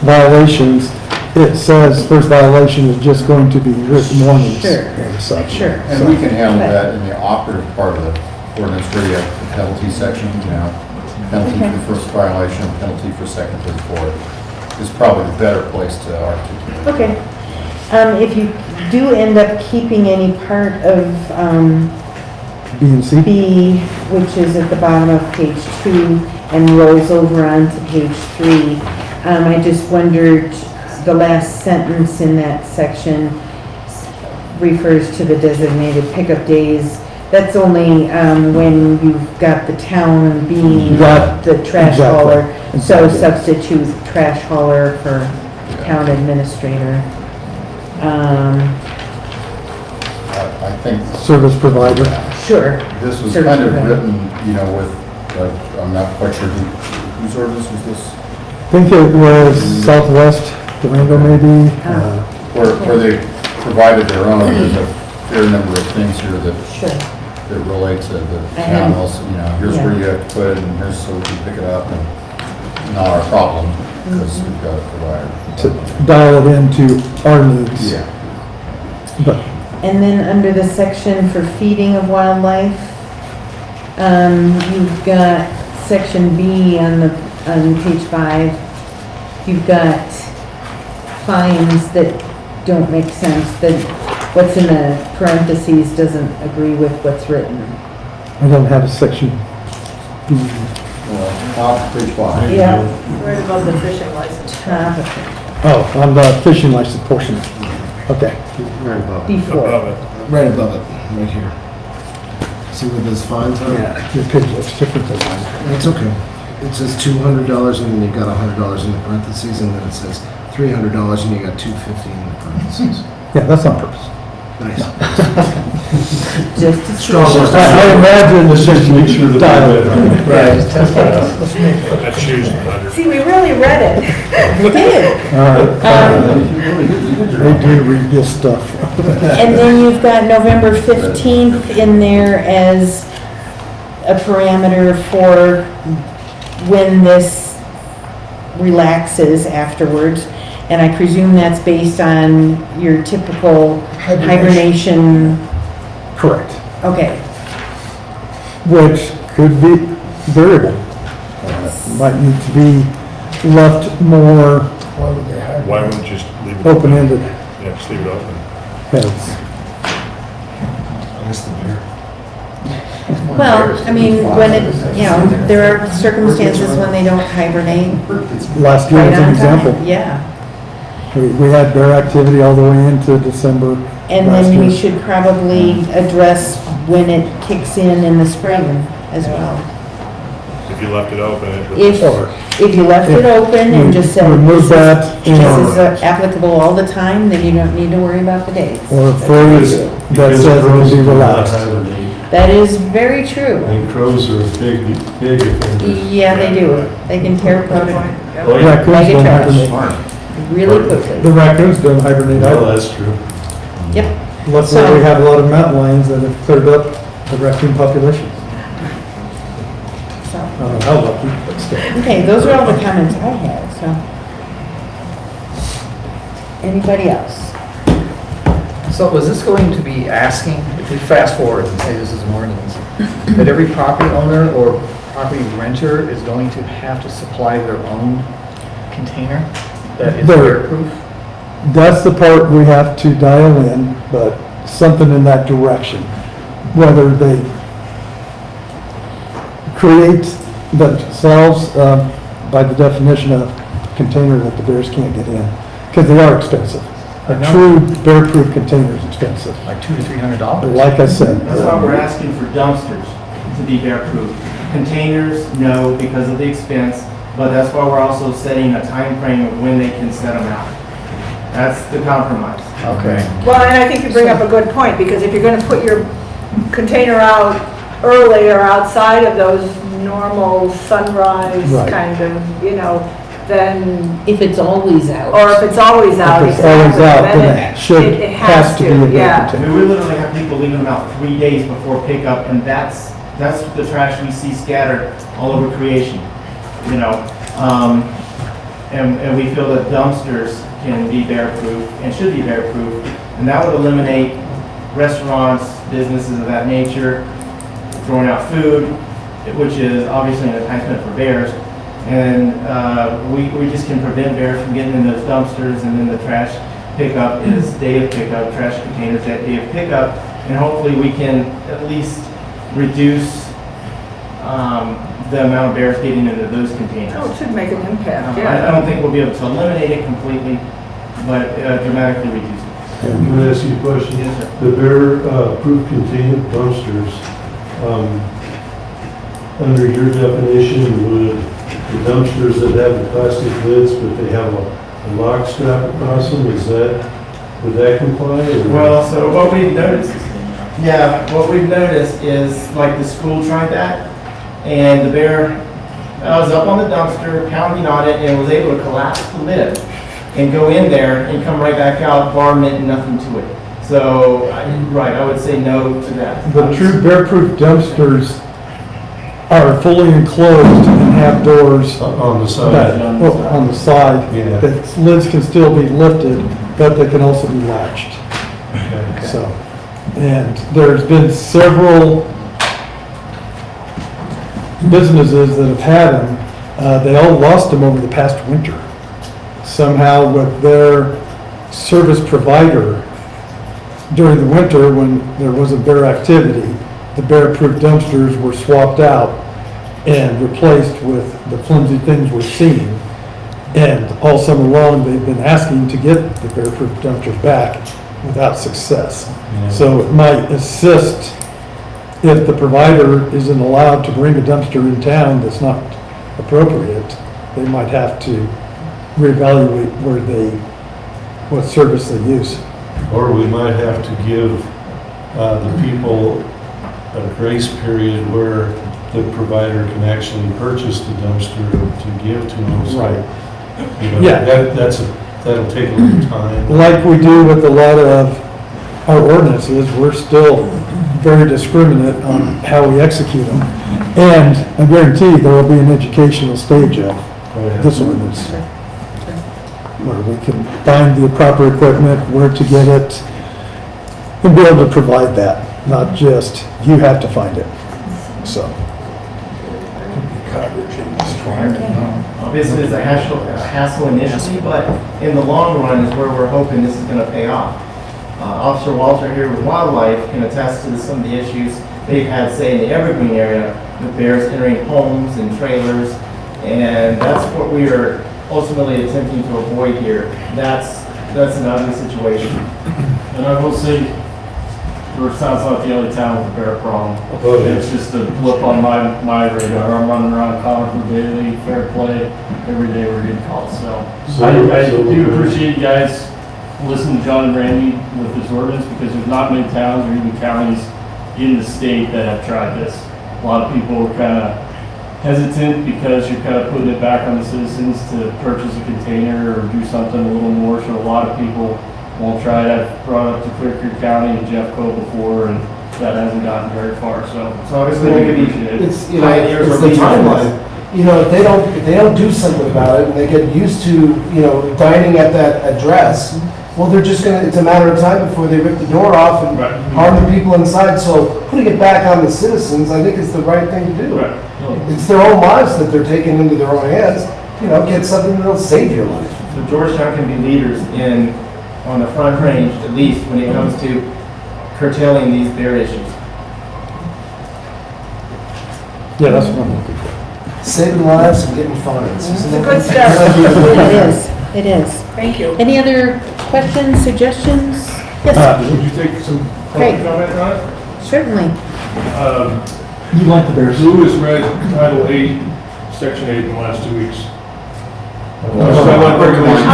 violations, it says first violation is just going to be written warnings Sure. and such. Sure. And we can handle that in the operative part of the ordinance where you have the penalty section, penalty Okay. for the first violation, penalty for second, third, fourth. Is probably the better place to articulate. Okay. If you do end up keeping any part of, B and C? B, which is at the bottom of page 2 and rolls over onto page 3, I just wondered, the last sentence in that section refers to the designated pickup days. That's only when you've got the town being That- the trash exactly, hauler. So exactly. substitute trash hauler for town administrator. I think Service provider. Sure. this was Service kind of provider. written, with, I'm not quite sure whose ordinance was this? I think it was Southwest Durango maybe. Where they provided their own, there's a fair number of things here that Sure. that relate to the I town have- also, here's yeah. where you have to put it, and here's so we can pick it up, and not our problem, because we've got a provider. To dial it into our needs. Yeah. But And then under the section for feeding of wildlife, you've got section B on page 5. You've got fines that don't make sense, that what's in the parentheses doesn't agree with what's written. I don't have a section B. Top, page 5. Yeah. Right above the fishing license. Top of it, Oh, on the fishing license portion. Okay. Right above, before. right above it, right here. See where those fines are? Yeah, your page looks different than mine. That's okay. It says $200 and then you've got $100 in the parentheses, and then it says $300 and you got $250 in the parentheses. Yeah, that's on purpose. Nice. Just to Strong see. words. I imagine the Just make sure that dial it. That's shoes and under. See, we really read it. We did. All right. They do read this stuff. And then you've got November 15th in there as a parameter for when this relaxes afterwards. And I presume that's based on your typical hibernation. Correct. Okay, Which could be variable. Might need to be left more Why wouldn't you just leave it? open-ended Yeah, just leave it open. heads. That's the beer. well, I mean, when it, there are circumstances when they don't hibernate. Last year Right was an on time. example. Yeah, We had bear activity all the way into December. and last then we year. should probably address when it kicks in the spring as well. If you left it open, it would. If you left it open and just said, Remove that this is and, applicable all the time, then you don't need to worry about the dates. or a phrase that Because says it crows can be do not relaxed. hibernate. That is very true. And crows are a big offenders. Yeah, they do. They can tear apart a Oh, yeah. Raccoons Like a don't trash. hibernate. really The quickly. raccoons don't hibernate No, either. that's true. Yep. Let's say we have a lot of mountain lions that have cleared up the raccoon population. So, I don't know how lucky, but still. okay, those are all the comments I had, so. Anybody else? So was this going to be asking, if we fast forward and say this is an ordinance, that every property owner or property renter is going to have to supply their own container that is There. bear-proof? That's the part we have to dial in, but something in that direction. Whether they create themselves, by the definition of container that the bears can't get in, because they are expensive. A true bear-proof container is expensive. Like $200 to $300? Like I said. That's why we're asking for dumpsters to be bear-proof. Containers, no, because of the expense, but that's why we're also setting a time frame of when they can set them out. That's the compromise. Okay. Well, and I think you bring up a good point, because if you're gonna put your container out early or outside of those normal sunrise Right. kind of, then, If it's always out. or if it's always out, If it's always exactly, out, then then it should, it has to be a bear yeah. I container. mean, we literally have people leaving them out 3 days before pickup, and that's the trash we see scattered all over creation, And we feel that dumpsters can be bear-proof and should be bear-proof, and that would eliminate restaurants, businesses of that nature, throwing out food, which is obviously an enticement for bears. And we just can prevent bears from getting in those dumpsters, and then the trash pickup is day of pickup, trash containers that day of pickup, and hopefully we can at least reduce the amount of bears getting into those containers. Oh, it should make an impact, I yeah. don't think we'll be able to eliminate it completely, but dramatically reduce it. Can I ask you a question? Yes, sir. The bear-proof container dumpsters, under your definition, would the dumpsters that have the plastic lids, but they have a lock strap across them, would that comply? or- Well, so what we've noticed is like the school tried that, and the bear was up on the dumpster, pounding on it, and was able to collapse the lid and go in there and come right back out, bar mitt, and nothing to it. So, I would say no to that. The true bear-proof dumpsters are fully enclosed and have doors On the that, side. on the side, Yeah. that lids can still be lifted, but they can also be latched. Okay. So, and there's been several businesses that have had them. They all lost them over the past winter. Somehow with their service provider during the winter, when there wasn't bear activity, the bear-proof dumpsters were swapped out and replaced with the flimsy things we're seeing. And all summer long, they've been asking to get the bear-proof dumpsters back without success. Yeah. So it might assist if the provider isn't allowed to bring a dumpster in town that's not appropriate, they might have to reevaluate what service they use. Or we might have to give the people a grace period where the provider can actually purchase the dumpster to give to them. So, you know, Yeah. that'll take a little time. Like we do with a lot of our ordinances, we're still very discriminate on how we execute them. And I guarantee there will be an educational stage of this ordinance, where we can find the proper equipment, where to get it, and be able to provide that, not just you have to find it. So. Obviously, it's a hassle initially, but in the long run is where we're hoping this is going to pay off. Officer Walter here with Wildlife can attest to some of the issues they've had, say, in the Evergreen area with bears entering homes and trailers, and that's what we are ultimately attempting to avoid here. That's an ugly situation. And I will say, Georgetown's not the only town with a bear problem. Oh, yeah. It's just a blip on my radar. I'm running around Conifer daily, Fair Play, every day we're getting calls, so. I do appreciate you guys listening to John and Randy with this ordinance, because there's not many towns or even counties in the state that have tried this. A lot of people are kind of hesitant because you're kind of putting it back on the citizens to purchase a container or do something a little more, so a lot of people won't try it. I've brought it up to Clear Creek County and Jeffco before, and that hasn't gotten very far, so. So obviously we could be, It's, you know, it's the timeline. You know, if they don't do something about it and they get used to, you know, dining at that address, well, they're just gonna, it's a matter of time before they rip the door off and harm the people inside. So putting it back on the citizens, I think is the right thing to do. Right. It's their own lives that they're taking into their own hands. You know, get something that'll save your life. So Georgetown can be leaders on the front range, at least when it comes to curtailing these bear issues. Yeah, that's what I'm looking for. Saving lives and getting fines. It's a good start. It is. Thank you. Any other questions, suggestions? Yes, Would you take some Craig. comment on it? certainly. You like the Bears? Who has read Title 8, Section 8 in the last 2 weeks? As much as I love regulation,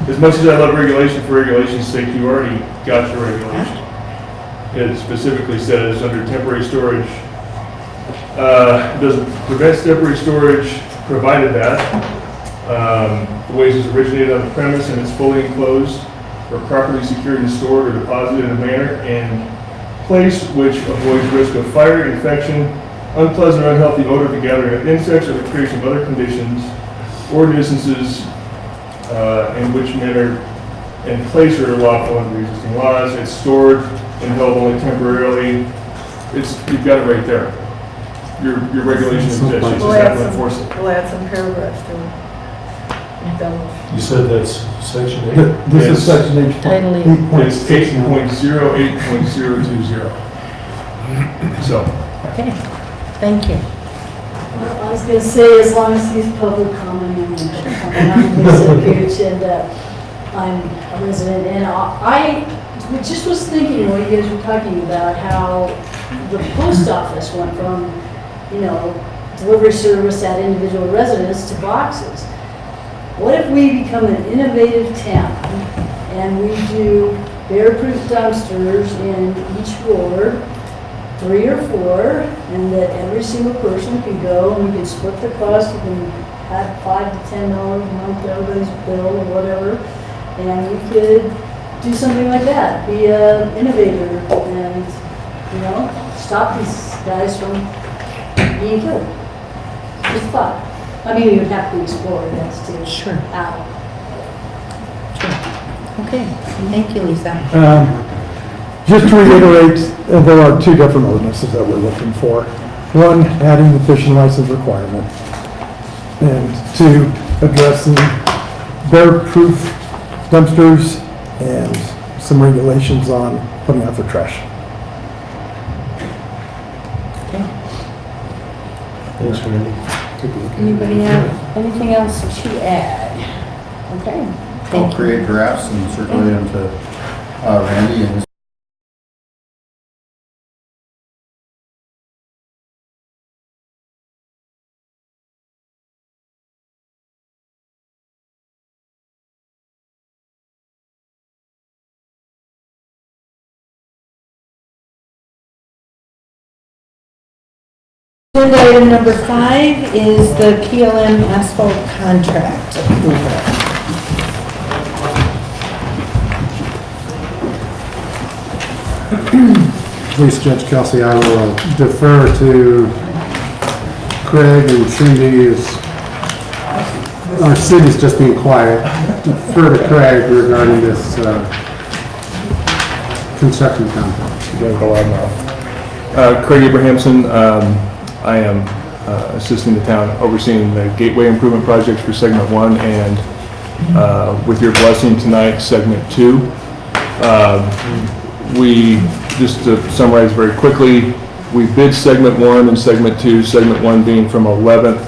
as much as I love regulation for regulation's sake, you already got your regulation. It specifically says under temporary storage, does prevent temporary storage, provided that the waste is originated on the premise and is fully enclosed or properly secured and stored or deposited in a manner and place which avoids risk of fire, infection, unpleasant or unhealthy odor, the gathering of insects, or the creation of other conditions or nuisances in which manner and place are lawful under the existing laws. It's stored and held only temporarily. You've got it right there. Your regulation exists, you just have to enforce it. We'll add some paragraphs to it. You said that's section 8? This is section 8. Title 8. It's 8.0, 8.020. So. Okay, thank you. Well, I was gonna say, as long as he's public commenting, I'm Lisa Gooch, and I'm a resident, and I just was thinking, what you guys were talking about, how the post office went from, you know, delivery service at individual residents to boxes. What if we become an innovative town and we do bear-proof dumpsters in each ward, 3 or 4, and that every single person can go and we can split the cost, you can have $5 to $10 a month, everybody's bill or whatever, and we could do something like that, be an innovator and, you know, stop these guys from You could. Just thought. I mean, you'd have to explore it as to Sure. how. Okay, thank you, Lisa. Just to reiterate, there are two different ordinances that we're looking for. One, adding the fishing license requirement, and two, addressing bear-proof dumpsters and some regulations on putting out their trash. Thanks, Randy. Anybody have anything else to add? Okay. I'll Thank you. create drafts and circulate them to Randy and his Agenda item number 5 is the PLM asphalt contract approval. Please, Judge Kelsey, I will defer to Craig and Cindy or Cindy's just being quiet. Defer to Craig regarding this construction contract. You don't go loud enough. Craig Abrahamson, I am assisting the town overseeing the gateway improvement projects for segment 1 and with your blessing tonight, segment 2. We, just to summarize very quickly, we bid segment 1 and segment 2, segment 1 being from 11th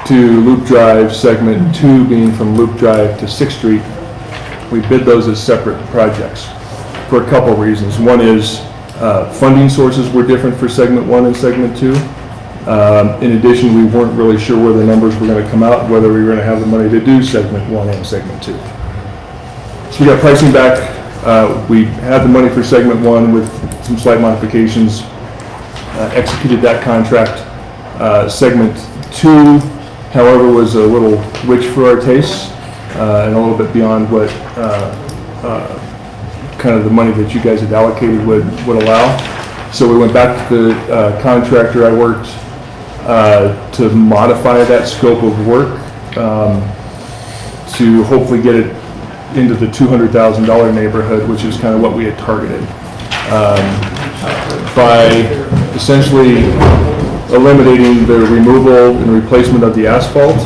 to Loop Drive, segment 2 being from Loop Drive to 6th Street. We bid those as separate projects for a couple of reasons. One is funding sources were different for segment 1 and segment 2. In addition, we weren't really sure where the numbers were going to come out, whether we were going to have the money to do segment 1 and segment 2. So we got pricing back. We had the money for segment 1 with some slight modifications, executed that contract. Segment 2, however, was a little rich for our tastes and a little bit beyond what kind of the money that you guys had allocated would allow. So we went back to the contractor I worked to modify that scope of work to hopefully get it into the $200,000 neighborhood, which is kind of what we had targeted. By essentially eliminating the removal and replacement of the asphalt,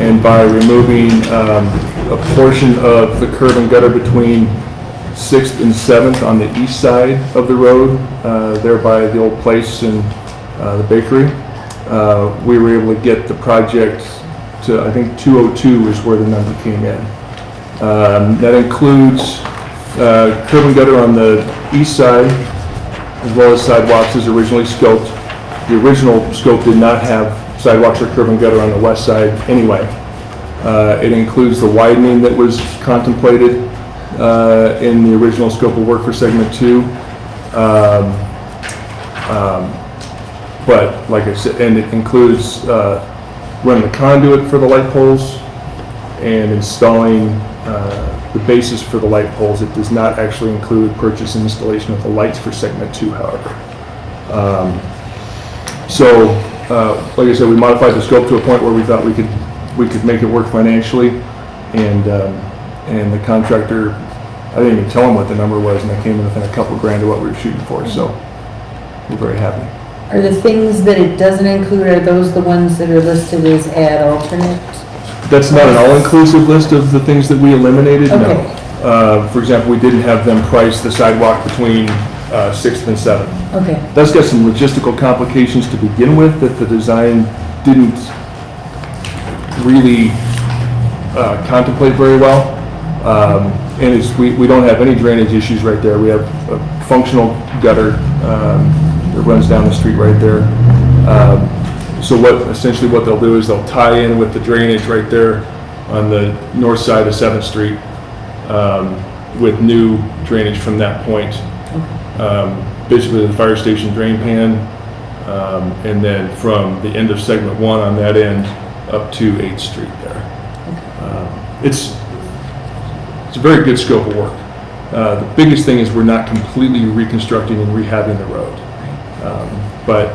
and by removing a portion of the curb and gutter between 6th and 7th on the east side of the road, there by the old place and the bakery, we were able to get the project to, I think, 202 is where the number came in. That includes curb and gutter on the east side, as well as sidewalks as originally scoped. The original scope did not have sidewalks or curb and gutter on the west side anyway. It includes the widening that was contemplated in the original scope of work for segment 2. But like I said, and it includes running the conduit for the light poles and installing the basis for the light poles. It does not actually include purchase and installation of the lights for segment 2, however. So, like I said, we modified the scope to a point where we thought we could make it work financially, and the contractor, I didn't even tell him what the number was, and they came in within a couple grand of what we were shooting for. So, we're very happy. Are the things that it doesn't include, are those the ones that are listed as add alternate? That's not an all-inclusive list of the things that we eliminated, Okay. no. For example, we didn't have them price the sidewalk between 6th and 7th. Okay. That's got some logistical complications to begin with that the design didn't really contemplate very well. And we don't have any drainage issues right there. We have a functional gutter that runs down the street right there. So essentially what they'll do is they'll tie in with the drainage right there on the north side of 7th Street with new drainage from that point. Basically the fire station drain pan, and then from the end of segment 1 on that end up to 8th Street there. It's a very good scope of work. The biggest thing is we're not completely reconstructing and rehabbing the road. But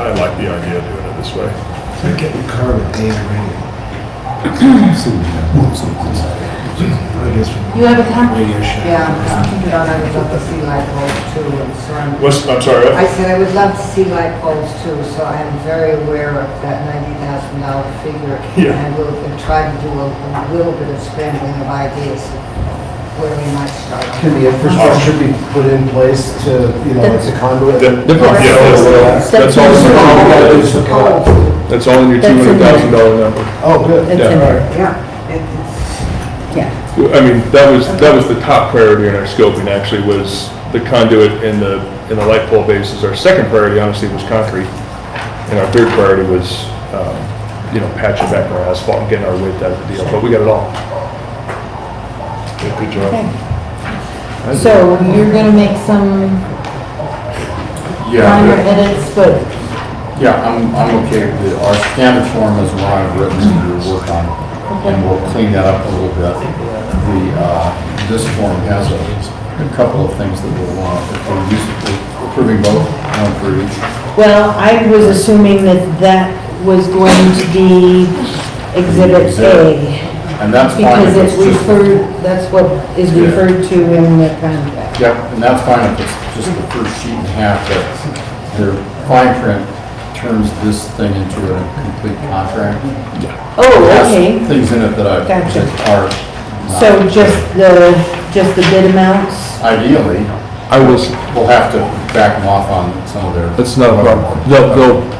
I like the idea of doing it this way. They're getting carbon paid already. I guess. You have a comment? Radio shack. Yeah, I'm thinking about I would love to see light poles too, and so I'm sorry, I said I would love to see light poles too, so I am very aware of that $90,000 figure. Yeah. And we'll try to do a little bit of scrambling of ideas of where we might start. Can the infrastructure be put in place to, like the conduit? That's all, that's all in your $200,000 number. Oh, good. It's in there. Yeah. I mean, that was the top priority in our scoping, actually, was the conduit and the light pole bases. Our second priority, honestly, was concrete. And our third priority was, patching back our asphalt and getting our width out of the deal, but we got it all. Good job. Okay. So you're gonna make some minor Yeah, edits, but yeah, I'm okay. Our standard form is what I've written to work on, and we'll clean that up a little bit. This form has a couple of things that we'll want, if we're approving both, one for each. well, I was assuming that was going to be Exhibit A. And that's fine. Because if it's it's just- that's what is Yeah. referred to in the contract. Yep, and that's fine if it's just the first sheet and a half, but their fine print turns this thing into a complete contract. Oh, It has okay. things in it that Gotcha. that are not. So just the bid amounts? Ideally, I will, we'll have to back them off on some of their. that's not a problem.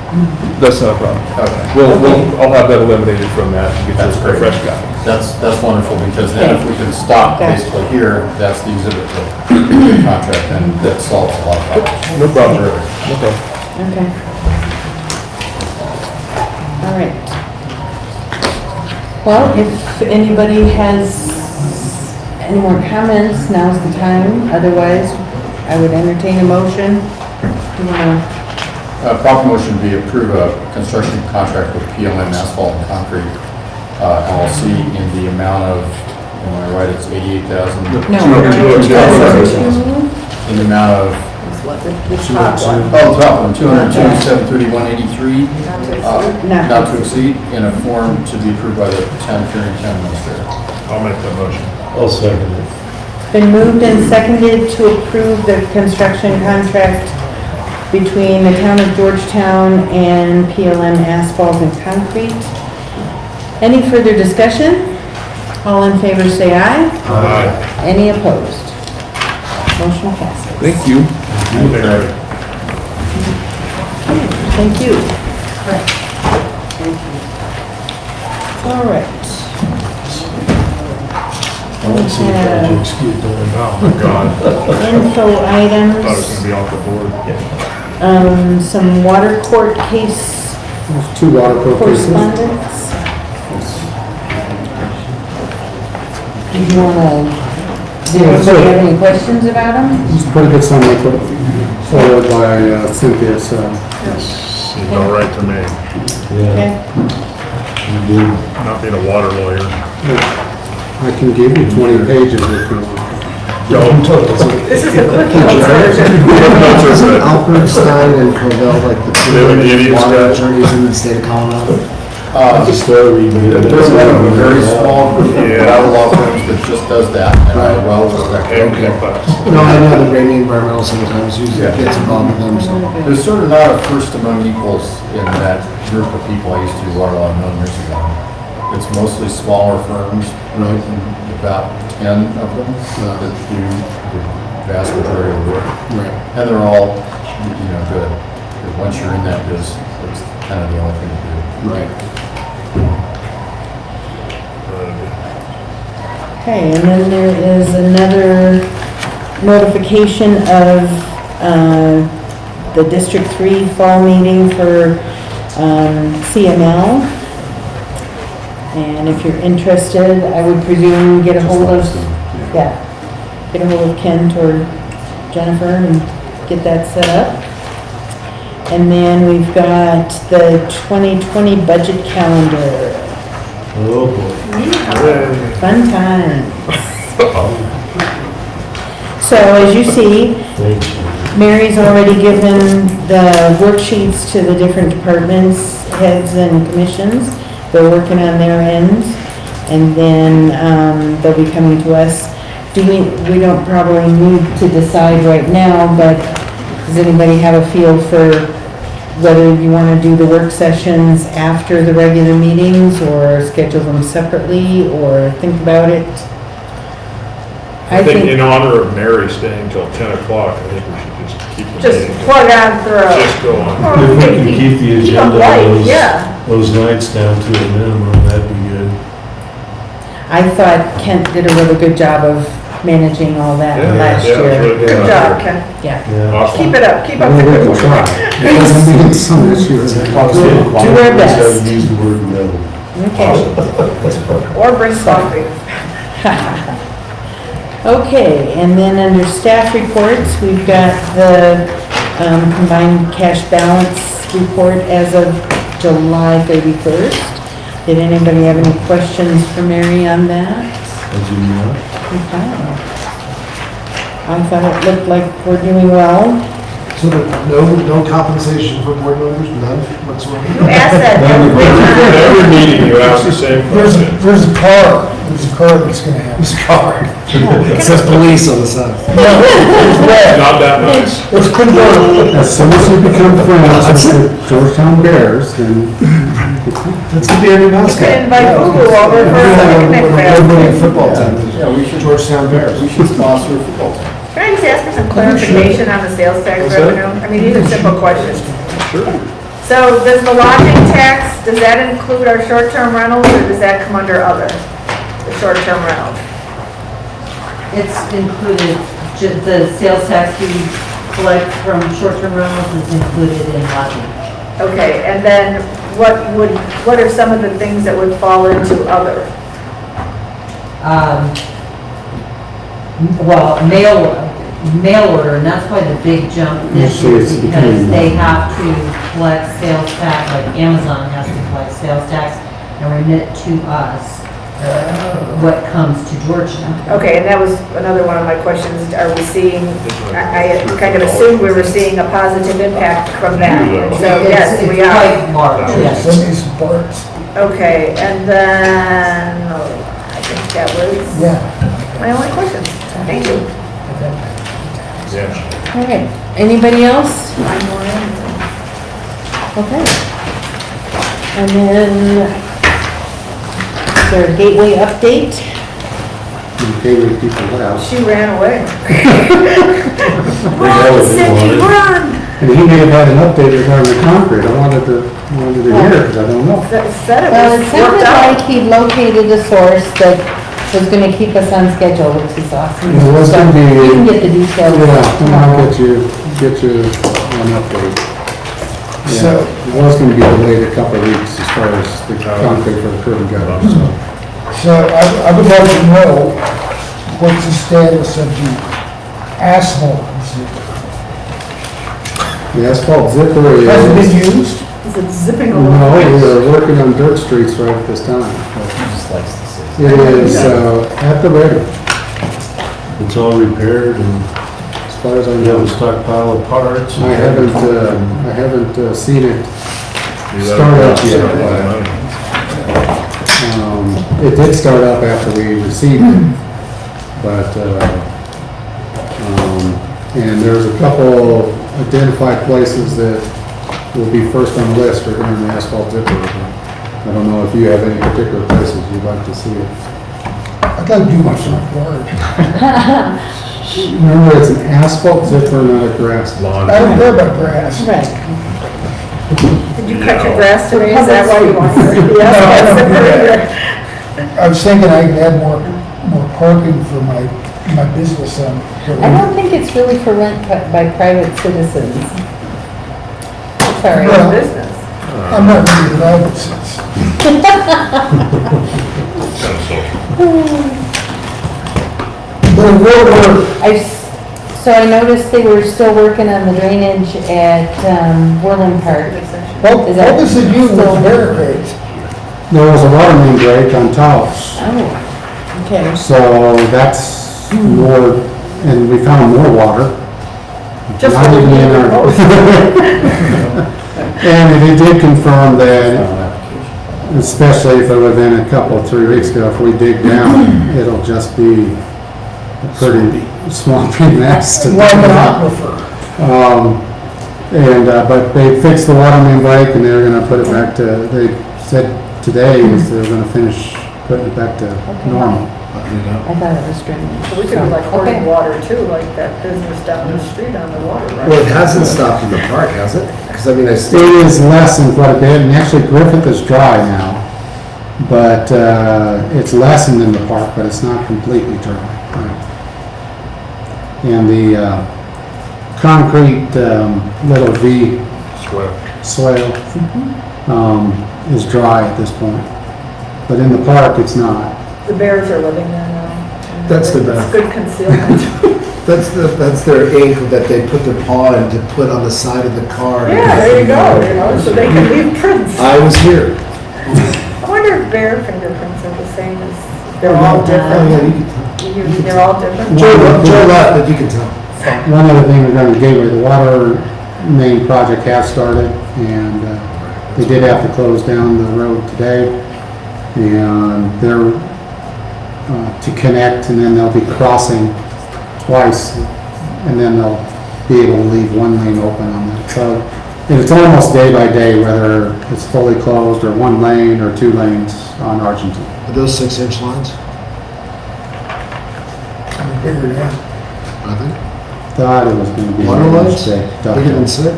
That's not a problem. Okay. I'll have that eliminated from that and get That's a great. fresh copy. That's wonderful, because then if we can stop Okay. basically here, that's the exhibit to the contract, and that solves a lot of problems. No problem. Terrific. No problem. Okay. All right. Well, if anybody has any more comments, now's the time. Otherwise, I would entertain a motion. You wanna- Proper motion would be approve a construction contract with PLM Asphalt and Concrete LLC in the amount of, am I right, it's 88,000? No. In the amount of, The top one. oh, the top one, 202,731.83, Not not to exceed, in a form to be approved by the town attorney, town administrator. I'll make that motion. I'll second it. Been moved and seconded to approve the construction contract between the town of Georgetown and PLM Asphalt and Concrete. Any further discussion? All in favor say aye. Aye. Any opposed? Motion passes. Thank you. Thank you. All right. We have Oh, my God. info Thought it was items, gonna be off the board. some water court case There's 2 water court cases. correspondence. Do you wanna, did anybody have any questions about them? It's a pretty good summary put forward by Cynthia, so. Seemed all right to me, Okay. not being a water lawyer. I can give you 20 pages if you want. This is the quick notes version. Notes are good. Alfred Stein and Covell, like the two They're the idiots, water guys. attorneys in the state of Colorado. There's a very small group of Yeah. water law firms that just does that, and I well respect it. Okay, but No, I know the Rainy Environmental sometimes usually gets involved with them, so. There's sort of not a first among equals in that group of people I used to do water law a million years ago. It's mostly smaller firms, Right. about 10 of them that do the vast majority of the work. Right. And they're all, good. But once you're in that business, it's kind of the only thing to do. Right. Okay, and then there is another notification of the District 3 fall meeting for CML. And if you're interested, I would presume get a hold of Kent or Jennifer and get that set up. And then we've got the 2020 budget calendar. Oh, boy. Fun times. So as you see, Thank you. Mary's already given the worksheets to the different departments, heads and commissions. They're working on their end, and then they'll be coming to us. We don't probably need to decide right now, but does anybody have a feel for whether you want to do the work sessions after the regular meetings, or schedule them separately, or think about it? I think in honor of Mary staying till 10 o'clock, I think we should just keep the Just meeting. plug on through. Just go on. If we can keep the Keep 'em agenda light, of yeah. those nights down to a minimum, that'd be good. I thought Kent did a really good job of managing all that Yeah, last yeah, it was year. really Good job, Ken. Yeah. Yeah. Awesome. Keep it up, keep up Well, the we good can work. try. Because I'm meeting some issues. Do our best. Use the word no. Okay. Or bring coffee. Okay, and then under staff reports, we've got the combined cash balance report as of July 31st. Did anybody have any questions for Mary on that? I do not. Okay. I thought it looked like we're doing well. So no compensation for board members, none whatsoever? You asked that Every meeting, you ask the same question. There's a car that's gonna have. This car. It says police on the side. Not that nice. It's convertible. As soon as you become friends with the Georgetown Bears, then That's gonna be our new You mascot. can invite Google over for a picnic We're there. building a football team. Yeah, we should, Georgetown Bears. we should sponsor a football team. Can I just ask for some clarification on the sales tax revenue? I mean, these are simple questions. Sure. So does the lodging tax, does that include our short-term rentals, or does that come under other? The short-term rentals? It's included, the sales tax we collect from short-term rentals is included in lodging. Okay, and then what are some of the things that would fall into other? Well, mail order, and that's why the big jump this You see year, it's because becoming they have to collect sales tax, like Amazon has to collect sales tax and remit to us what comes to Georgetown. Okay, and that was another one of my questions. Are we seeing, I kind of assumed we were seeing a positive impact from that. So yes, we It's are. quite large, yes. Send me some parts. Okay, and then, I think that was Yeah. my only question. Thank you. Yeah. All right, anybody else? Okay. And then, is there a gateway update? gateway people left. She ran away. Run, Cindy, run! And he may have had an update regarding the concrete. I wanted to hear, because I don't know. Said it Well, was it sounded worked out. like he located a source that was gonna keep us on schedule, which is awesome. It was gonna be- So, you can get the details Yeah, and I'll tomorrow. get you an update. Yeah, So- it was gonna be delayed a couple of weeks as far as the concrete for the curb and gutter, so. So I would like to know what's the status of the asphalt zipper? The asphalt zipper is. Has it been used? Is it zipping No, along? we're working on dirt streets right at this time. It is at the ready, It's all repaired and as far as I you have know. a stockpile of parts. I haven't seen it Do that start up for yet. a lot of money. It did start up after we received it, but, and there's a couple identified places that will be first on the list regarding the asphalt zipper. I don't know if you have any particular places you'd like to see it. I'd like to do my front yard. Remember, it's an asphalt zipper, not a grass. Lawn. I don't care about grass. Right. Did you cut your grass today? Is that why you want to? No, I don't do Yes. I was thinking I could add more parking for my business on. I don't think it's really for rent by private citizens. Sorry. Well, Business. I'm not really driving since. But So I noticed they were still working on the drainage at Whirling Park. what Is that does it do with still- the barricades? There was a water main break on Taos, Oh, okay. so that's more, and we found more water. Just Not for the even in our- And they did confirm that, especially if it would have been a couple, 3 weeks ago, if we dig down, it'll just be a pretty swampy mess to dig out. But they fixed the water main break and they're gonna put it back to, they said today is they're gonna finish putting it back to normal. I thought it was drainage. So we could be like hoarding Okay. water too, like that business down the street on the water, right? Well, it hasn't stopped in the park, has it? Because I mean, I It still, is lessened quite a bit, and actually Griffith is dry now, but it's lessened in the park, but it's not completely dry. And the concrete little V swale is dry at this point, but in the park, it's not. The bears are living there now. That's the It's best. good concealment. that's their ink that they put their paw in to put on the side of the car. Yeah, there you go, you know, so they can leave prints. I was here. I wonder if bear fingerprints are the same as, they're all Oh, yeah, different. you can tell. They're all different. Joe left, but you can tell. One other thing we're going to Gateway, the water main project has started, and they did have to close down the road today, and they're to connect, and then they'll be crossing twice, and then they'll be able to leave one lane open on that. So, and it's almost day by day, whether it's fully closed, or one lane, or 2 lanes on Argentine. Are those 6-inch lines? Bigger than that. I think. Thought it was going to be. Water an lines? inch thick. Bigger than 6? I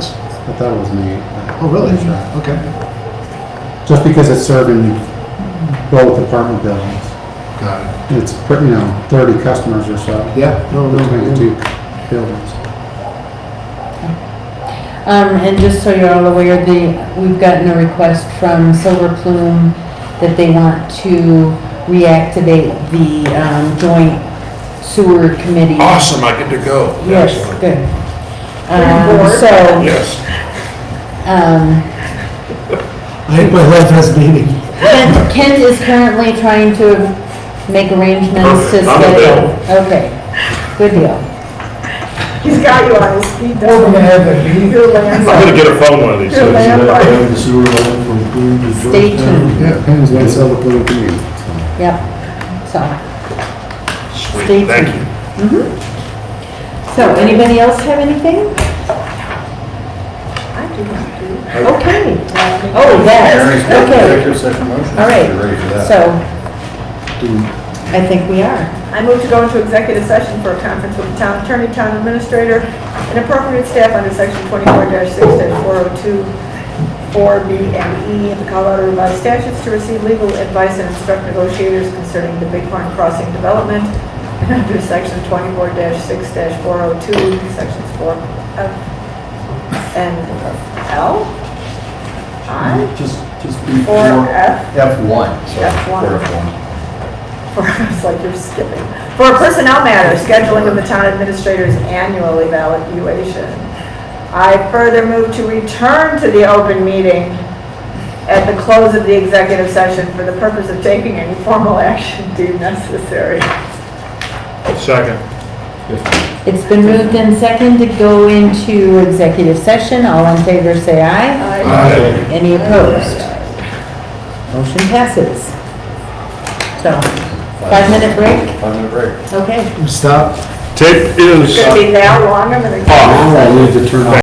thought it was an 8. Oh, really? Okay. Just because it's serving both apartment buildings. Got it. It's, 30 customers or so. Yeah, no, Between the 2 buildings. And just so you're all aware, we've gotten a request from Silver Plume that they want to reactivate the joint sewer committee. Awesome, I get to go. Yes, good. bored? Yes. I think my life has meaning. Kent is currently trying to make arrangements to Perfect. I'm schedule. available. Okay, good deal. He's got you on his speed dial. We're gonna have that meeting. Your I'm gonna landline. get a phone one of these Your days. landline. Have the sewer line from Boone to Stay Georgetown. tuned. Yeah, depends when Silver Plume can meet. Yep, so, Sweet, Stay thank tuned. you. so anybody else have anything? I do not do. Okay. Oh, yes, okay. Executive session motion. All right, You're ready for that. so, I think we are. I move to go into executive session for a conference with the town attorney, town administrator, and appropriate staff under section 24-6-402, 4B and E of the Colorado Revised Statutes to receive legal advice and instruct negotiators concerning the Big Horn Crossing development, and under section 24-6-402, sections 4F and L? I? Just 4F? F1. Sorry, F1. 4F1. It's like you're skipping. For a personnel matter, scheduling of the town administrator's annual evaluation. I further move to return to the open meeting at the close of the executive session for the purpose of taking any formal action deemed necessary. Second. It's been moved and second to go into executive session. All in favor, say aye. Aye. Any opposed? Motion passes. So, 5-minute break? 5-minute break. Okay. Stop. Tape is It's gonna be that long, I'm gonna. I need to turn off.